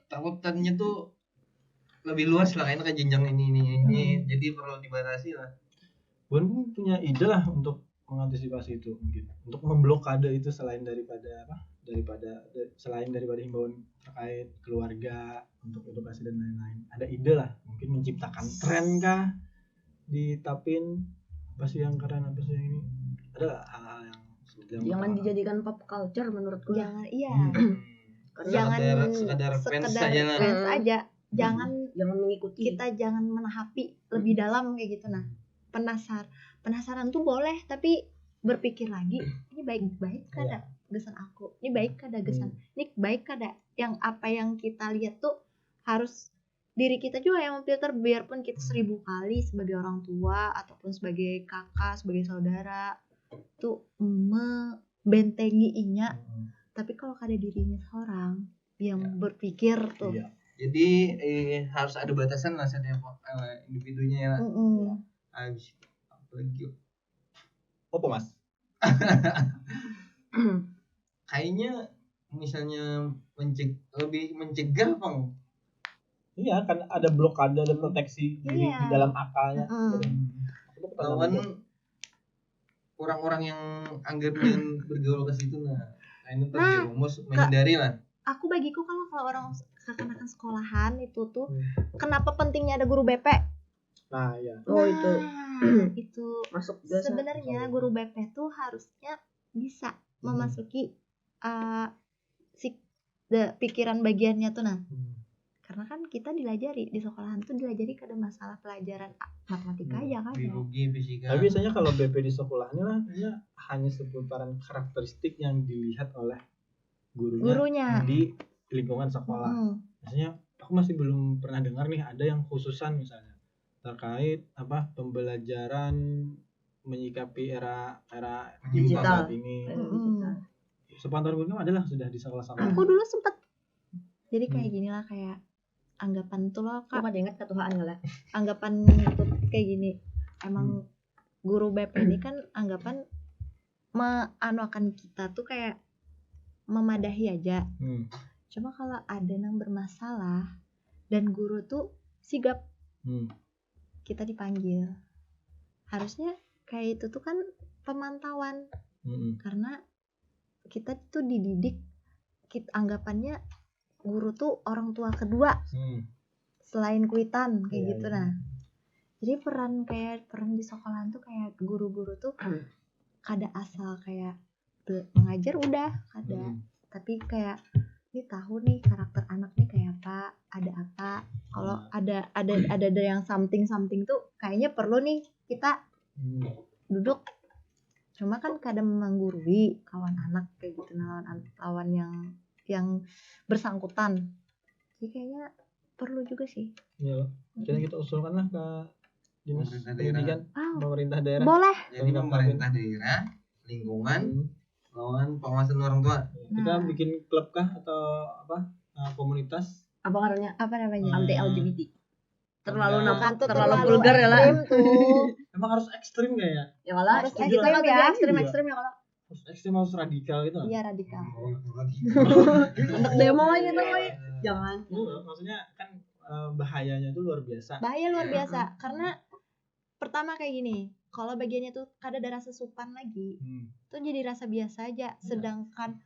Speaker 3: takutannya tuh lebih luas lah kayaknya ke jenjang ini jadi perlu dibatasi lah.
Speaker 1: Bun punya ide lah untuk mengantisipasi itu mungkin untuk memblokade itu selain daripada himbauan terkait keluarga untuk edukasi dan lain-lain. Ada ide lah mungkin menciptakan tren kah di Tapin apa sih yang keren apa sih yang ini ada hal-hal yang
Speaker 2: Jangan dijadikan pop culture menurutku.
Speaker 4: Jangan
Speaker 3: sekadar fans saja lah.
Speaker 4: Fans aja. Jangan
Speaker 2: mengikuti.
Speaker 4: Kita jangan menahapi lebih dalam kayak gitu. Nah, penasaran tuh boleh, tapi berpikir lagi, ini baik kada gesan aku, ini baik kada gesan, ini baik kada, yang apa yang kita lihat tuh harus diri kita juga yang memfilter, biarpun kita 1000 kali sebagai orang tua ataupun sebagai kakak, sebagai saudara tuh membentengi inya, tapi kalau kada dirinya seorang yang berpikir tuh.
Speaker 3: Jadi harus ada batasan lah setiap individunya ya. Habis apa lagi?
Speaker 1: Apa Mas?
Speaker 3: Kayaknya misalnya lebih mencegah Bang.
Speaker 1: Iya kan ada blokade, ada proteksi diri di dalam akalnya.
Speaker 3: Lawan orang-orang yang anggapan bergaul ke situ ini terjerumus menghindari lah.
Speaker 4: Aku bagiku kalau orang kekanakan sekolahan itu tuh kenapa pentingnya ada guru BP?
Speaker 1: Nah, ya.
Speaker 4: Itu
Speaker 2: masuk
Speaker 4: sebenarnya guru BP tuh harusnya bisa memasuki pikiran bagiannya tuh karena kan kita dilajari di sekolahan tuh dilajari kada masalah pelajaran matematika aja kan
Speaker 3: biologi, fisika.
Speaker 1: Tapi biasanya kalau BP di sekolahnya lah hanya seputaran karakteristik yang dilihat oleh gurunya di lingkungan sekolah. Biasanya aku masih belum pernah dengar nih ada yang khususan misalnya terkait pembelajaran menyikapi era digital saat ini. Sepantauan gue adalah sudah di sekolah-sekolah.
Speaker 4: Aku dulu sempet jadi kayak gini lah, kayak anggapan tuh loh Kak.
Speaker 2: Aku ingat ketuaan enggak lah.
Speaker 4: Anggapan itu kayak gini. Emang guru BP ini kan anggapan akan kita tuh kayak memadahi aja. Cuma kalau ada yang bermasalah dan guru tuh sigap, kita dipanggil. Harusnya kayak itu tuh kan pemantauan. Karena kita tuh dididik, anggapannya guru tuh orang tua kedua selain kuitan kayak gitu. Jadi peran di sekolahan tuh kayak guru-guru tuh kada asal kayak mengajar udah kada, tapi kayak ini tahu nih karakter anak nih kayak apa, ada apa. Kalau ada yang something tuh kayaknya perlu nih kita duduk. Cuma kan kadang menggurui kawan anak kayak gitu, lawan yang bersangkutan. Jadi kayaknya perlu juga sih.
Speaker 1: Iya, kita usulkan lah ke dinas pendidikan pemerintah daerah.
Speaker 4: Boleh.
Speaker 3: Jadi pemerintah daerah, lingkungan, lawan pengawasan orang tua.
Speaker 1: Kita bikin klub kah atau komunitas?
Speaker 2: Apa namanya? Anti LGBT.
Speaker 4: Terlalu
Speaker 2: vulgar ya lah.
Speaker 1: Emang harus ekstrim gak ya?
Speaker 2: Ya kalau
Speaker 4: harus ekstrim ya kalau.
Speaker 1: Harus ekstrim, harus radikal gitu.
Speaker 4: Iya, radikal.
Speaker 2: Untuk demo aja tuh, jangan.
Speaker 1: Maksudnya kan bahayanya itu luar biasa.
Speaker 4: Bahaya luar biasa karena pertama kayak gini, kalau bagiannya tuh kada ada rasa sopan lagi, tuh jadi rasa biasa aja. Sedangkan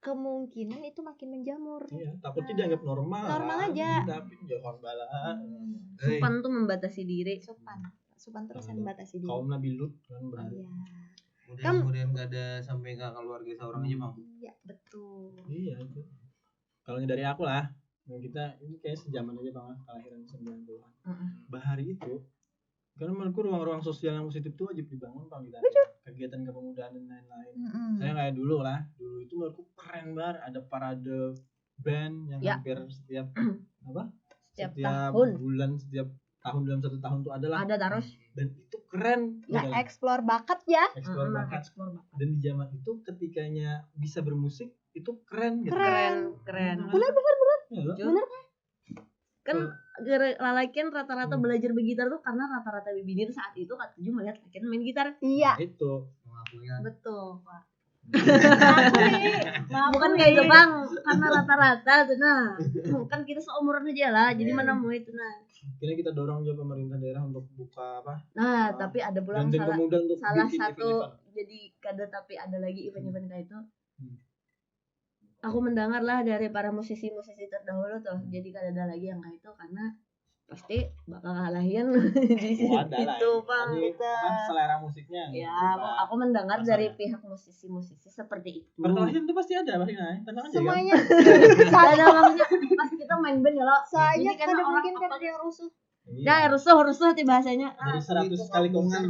Speaker 4: kemungkinan itu makin menjamur.
Speaker 1: Iya, takutnya dianggap normal.
Speaker 4: Normal aja.
Speaker 1: Tapi jangan balah.
Speaker 2: Sopan tuh membatasi diri.
Speaker 4: Sopan terus yang membatasi diri.
Speaker 1: Kaum Nabi Lut kan berarti.
Speaker 4: Iya.
Speaker 3: Kemudian gak ada sampai ke keluarga seorang aja Bang.
Speaker 4: Iya, betul.
Speaker 1: Iya itu. Kalau dari aku lah, Nah, kita ini kayak sejaman aja Bang, kelahiran 90-an. Bahari itu karena menurutku ruang-ruang sosial yang positif itu wajib dibangun Bang di sana. Kegiatan kepemudaan dan lain-lain. Saya kayak dulu itu menurutku keren banget, ada parade band yang hampir setiap bulan, setiap tahun dalam satu tahun tuh ada terus, dan itu keren
Speaker 4: explore bakat ya.
Speaker 1: Explore bakat. Dan di zaman itu ketikanya bisa bermusik itu keren gitu.
Speaker 2: Keren.
Speaker 4: Bener.
Speaker 2: Bener kan lalakin rata-rata belajar bergitar tuh karena rata-rata bibinir saat itu katuju melihat lalakin main gitar.
Speaker 4: Iya.
Speaker 1: Itu
Speaker 2: Betul Pak. Bukan kayak gitu Bang, karena rata-rata tuh nah. Kan kita seumuran aja lah, jadi mana mau itu nah.
Speaker 1: Kira kita dorong juga pemerintah daerah untuk buka apa?
Speaker 2: Nah, tapi ada pula salah satu
Speaker 1: event.
Speaker 2: Jadi kada tapi ada lagi event-event kayak itu. Aku mendengar lah dari para musisi-musisi terdahulu tuh, jadi kada ada lagi yang kayak itu karena pasti bakal ngalahin di situ Bang.
Speaker 1: Selera musiknya.
Speaker 2: Ya, aku mendengar dari pihak musisi-musisi seperti itu.
Speaker 1: Perkelahian itu pasti ada pasti tenang aja
Speaker 4: semuanya.
Speaker 1: kan.
Speaker 2: Ada maksudnya pas kita main band ya lo.
Speaker 4: Soalnya
Speaker 2: kan
Speaker 4: kada
Speaker 2: orang
Speaker 4: mungkin kan ada yang rusuh.
Speaker 2: Ya rusuh itu bahasanya.
Speaker 1: Dari 100 kali konser.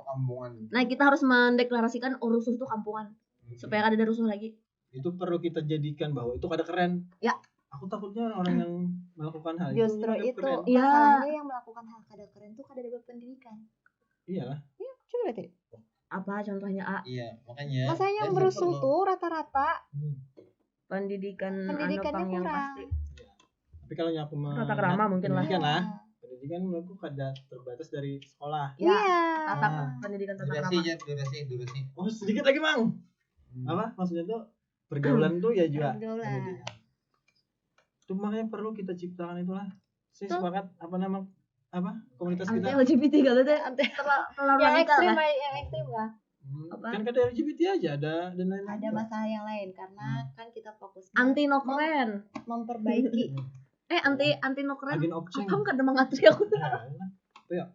Speaker 3: Kampungan.
Speaker 2: Nah, kita harus mendeklarasikan rusuh itu kampungan supaya kada ada rusuh lagi.
Speaker 1: Itu perlu kita jadikan bahwa itu kada keren.
Speaker 2: Ya.
Speaker 1: Aku takutnya orang yang melakukan hal
Speaker 4: Justru
Speaker 1: itu
Speaker 4: itu
Speaker 1: keren.
Speaker 4: masalahnya yang melakukan hal kada keren tuh kada dapat pendidikan.
Speaker 1: Iyalah.
Speaker 4: Iya, coba berarti.
Speaker 2: Apa contohnya A?
Speaker 3: Iya, makanya.
Speaker 4: Masanya yang berusuh tuh rata-rata
Speaker 2: Pendidikannya
Speaker 4: kurang.
Speaker 2: yang pasti.
Speaker 1: Tapi kalau aku
Speaker 2: Tata krama mungkin lah.
Speaker 1: Pendidikan menurutku kada terbatas dari sekolah.
Speaker 2: Ya,
Speaker 4: Iya.
Speaker 2: pendidikan tata
Speaker 3: Durasi.
Speaker 2: krama.
Speaker 1: Oh, sedikit lagi, Mang. Apa maksudnya tuh pergaulan tuh ya juga.
Speaker 4: Pergaulan.
Speaker 1: Itu makanya perlu kita ciptakan itulah. Saya sepakat komunitas
Speaker 2: Anti
Speaker 1: kita.
Speaker 2: LGBT kalau deh terlalu
Speaker 4: Yang
Speaker 2: radikal
Speaker 4: ekstrim
Speaker 2: kan?
Speaker 4: yang ekstrim lah.
Speaker 2: Apa?
Speaker 1: Kan kada LGBT aja ada dan lain-lain.
Speaker 4: Ada masalah yang lain karena kan kita fokus
Speaker 2: Anti no keren.
Speaker 4: memperbaiki.
Speaker 2: Anti no keren.
Speaker 1: Agen option.
Speaker 2: Apa kada mengatri aku?
Speaker 1: Ya.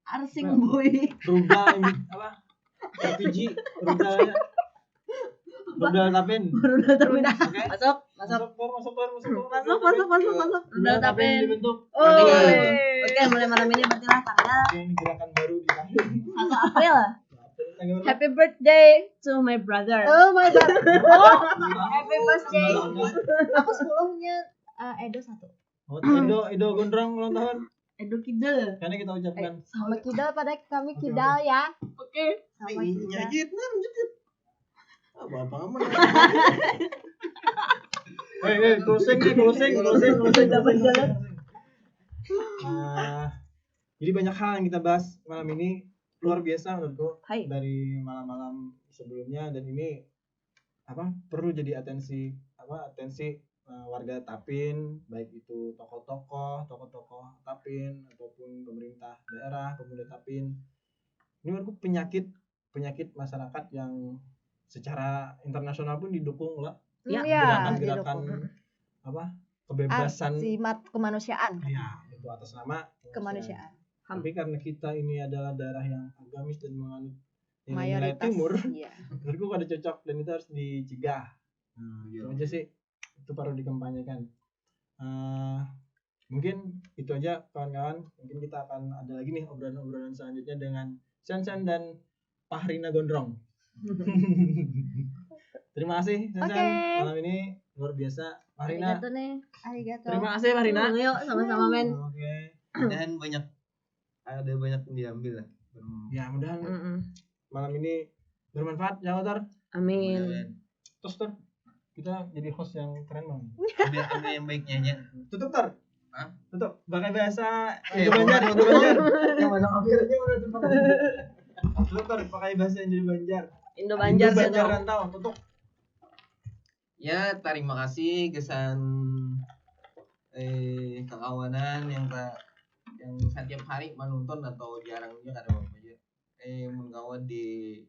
Speaker 2: Arsing boy.
Speaker 1: Rudal apa? RPG rudalnya. Rudal tapin.
Speaker 2: Rudal terpindah.
Speaker 1: Oke.
Speaker 2: Masuk. Rudal tapin.
Speaker 1: Dibentuk.
Speaker 2: Oke, mulai malam ini berarti lah tanggal
Speaker 1: Ini gerakan baru di tahun
Speaker 2: 1 April. Happy birthday to my brother.
Speaker 4: Oh my god.
Speaker 2: Happy birthday.
Speaker 4: Aku 10-nya Edo 1.
Speaker 1: Edo Gondrong ulang tahun.
Speaker 2: Edo Kidal.
Speaker 1: Karena kita ucapkan
Speaker 4: Sama Kidal pada kami Kidal ya.
Speaker 2: Oke.
Speaker 4: Sama Kidal.
Speaker 3: Apa aman.
Speaker 1: Closing.
Speaker 2: Dapat jalan.
Speaker 1: Jadi banyak hal yang kita bahas malam ini luar biasa menurutku.
Speaker 2: Hai.
Speaker 1: Dari malam-malam sebelumnya dan ini perlu jadi atensi warga Tapin, baik itu tokoh-tokoh Tapin ataupun pemerintah daerah, pemuda Tapin. Ini menurutku penyakit masyarakat yang secara internasional pun didukung lah.
Speaker 2: Ya,
Speaker 1: Gerakan kebebasan
Speaker 4: Simat kemanusiaan.
Speaker 1: ya itu atas nama
Speaker 4: Kemanusiaan.
Speaker 1: Tapi karena kita ini adalah daerah yang agamis dan menganut nilai
Speaker 4: Mayoritas.
Speaker 1: timur,
Speaker 4: Iya.
Speaker 1: menurutku ada cocok dan itu harus dicegah. Itu aja sih, itu perlu dikampanyekan. Mungkin itu aja kawan-kawan. Mungkin kita akan ada lagi nih obrolan selanjutnya dengan Sen dan Pahrina Gondrong. Terima kasih Sen. Malam ini luar biasa. Pahrina.
Speaker 2: Arigato nih.
Speaker 4: Arigato.
Speaker 1: Terima kasih Pahrina.
Speaker 2: Yuk sama-sama men.
Speaker 1: Oke.
Speaker 3: Dan ada banyak yang diambil lah.
Speaker 1: Ya mudahan malam ini bermanfaat ya Tor.
Speaker 2: Amin.
Speaker 1: Terus Tor, kita jadi host yang keren Bang.
Speaker 3: Ambil yang baiknya aja.
Speaker 1: Tutup Tor.
Speaker 3: Hah?
Speaker 1: Tutup. Pakai bahasa
Speaker 3: Iya,
Speaker 1: Banjar.
Speaker 3: yang mana akhirnya udah tutup.
Speaker 1: Tutup Tor, pakai bahasa Indo Banjar.
Speaker 2: Indo Banjar
Speaker 1: Rantau. Tutup.
Speaker 3: Ya, terima kasih kesan kekawanan yang setiap hari menonton atau jarang juga ada apa aja. Mengkawan di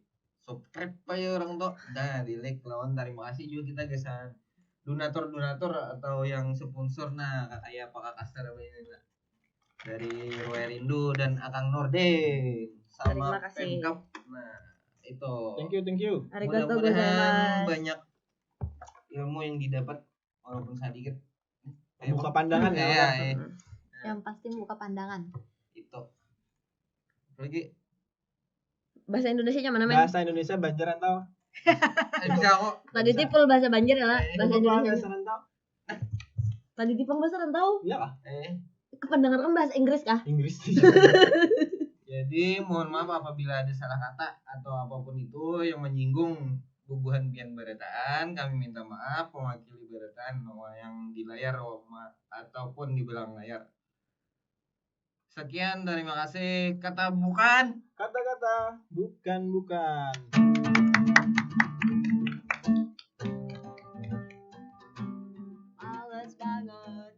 Speaker 3: subscribe aja orang tuh. Nah, di like lawan terima kasih juga kita kesan donatur atau yang sponsor kayak Pak Kasar apa ini dari Roerindo dan Akang Norden sama
Speaker 2: Terima kasih.
Speaker 3: Pemkap. Nah, itu.
Speaker 1: Thank you.
Speaker 2: Arigato
Speaker 3: Mudah-mudahan
Speaker 2: gozaimasu.
Speaker 3: banyak ilmu yang didapat walaupun sedikit.
Speaker 1: Buka pandangan ya.
Speaker 3: Iya,
Speaker 1: orang.
Speaker 3: iya.
Speaker 4: Yang pasti buka pandangan.
Speaker 3: Itu. Lagi
Speaker 2: Bahasa Indonesia mana men?
Speaker 1: Bahasa Indonesia Banjar Rantau.
Speaker 3: bisa kok.
Speaker 2: Tadi tipul bahasa Banjar ya lah. Bahasa Indonesia.
Speaker 1: Bahasa Rantau.
Speaker 2: Tadi tipul bahasa rantau.
Speaker 1: Iya kah?
Speaker 2: Kepandangan kan bahasa Inggris kah?
Speaker 1: Inggris.
Speaker 3: Jadi mohon maaf apabila ada salah kata atau apapun itu yang menyinggung bubuhan pian barataan, kami minta maaf mewakili barataan yang di layar ataupun di belakang layar. Sekian, terima kasih. Kata bukan.
Speaker 1: Kata-kata bukan.
Speaker 2: Males banget.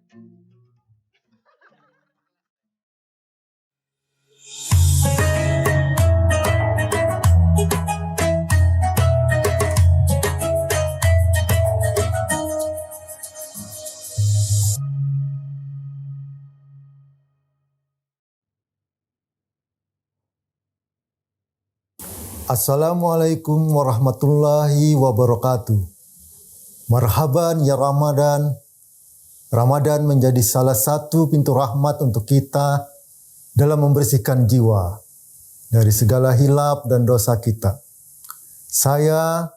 Speaker 7: Assalamualaikum warahmatullahi wabarakatuh. Marhaban ya Ramadan. Ramadan menjadi salah satu pintu rahmat untuk kita dalam membersihkan jiwa dari segala hilap dan dosa kita. Saya,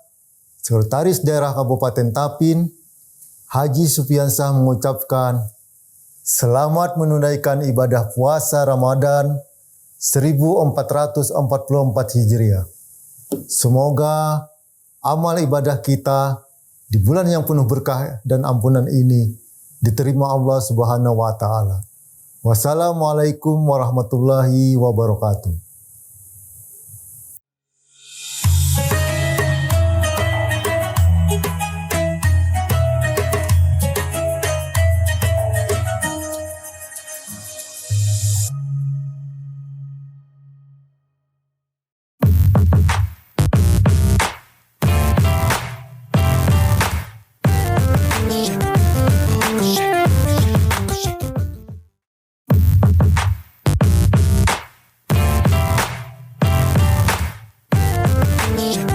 Speaker 7: Sekretaris Daerah Kabupaten Tapin, Haji Supiansah mengucapkan selamat menunaikan ibadah puasa Ramadan 1444 Hijriah. Semoga amal ibadah kita di bulan yang penuh berkah dan ampunan ini diterima Allah Subhanahu wa taala. Wassalamualaikum warahmatullahi wabarakatuh.
Speaker 8: Yeah.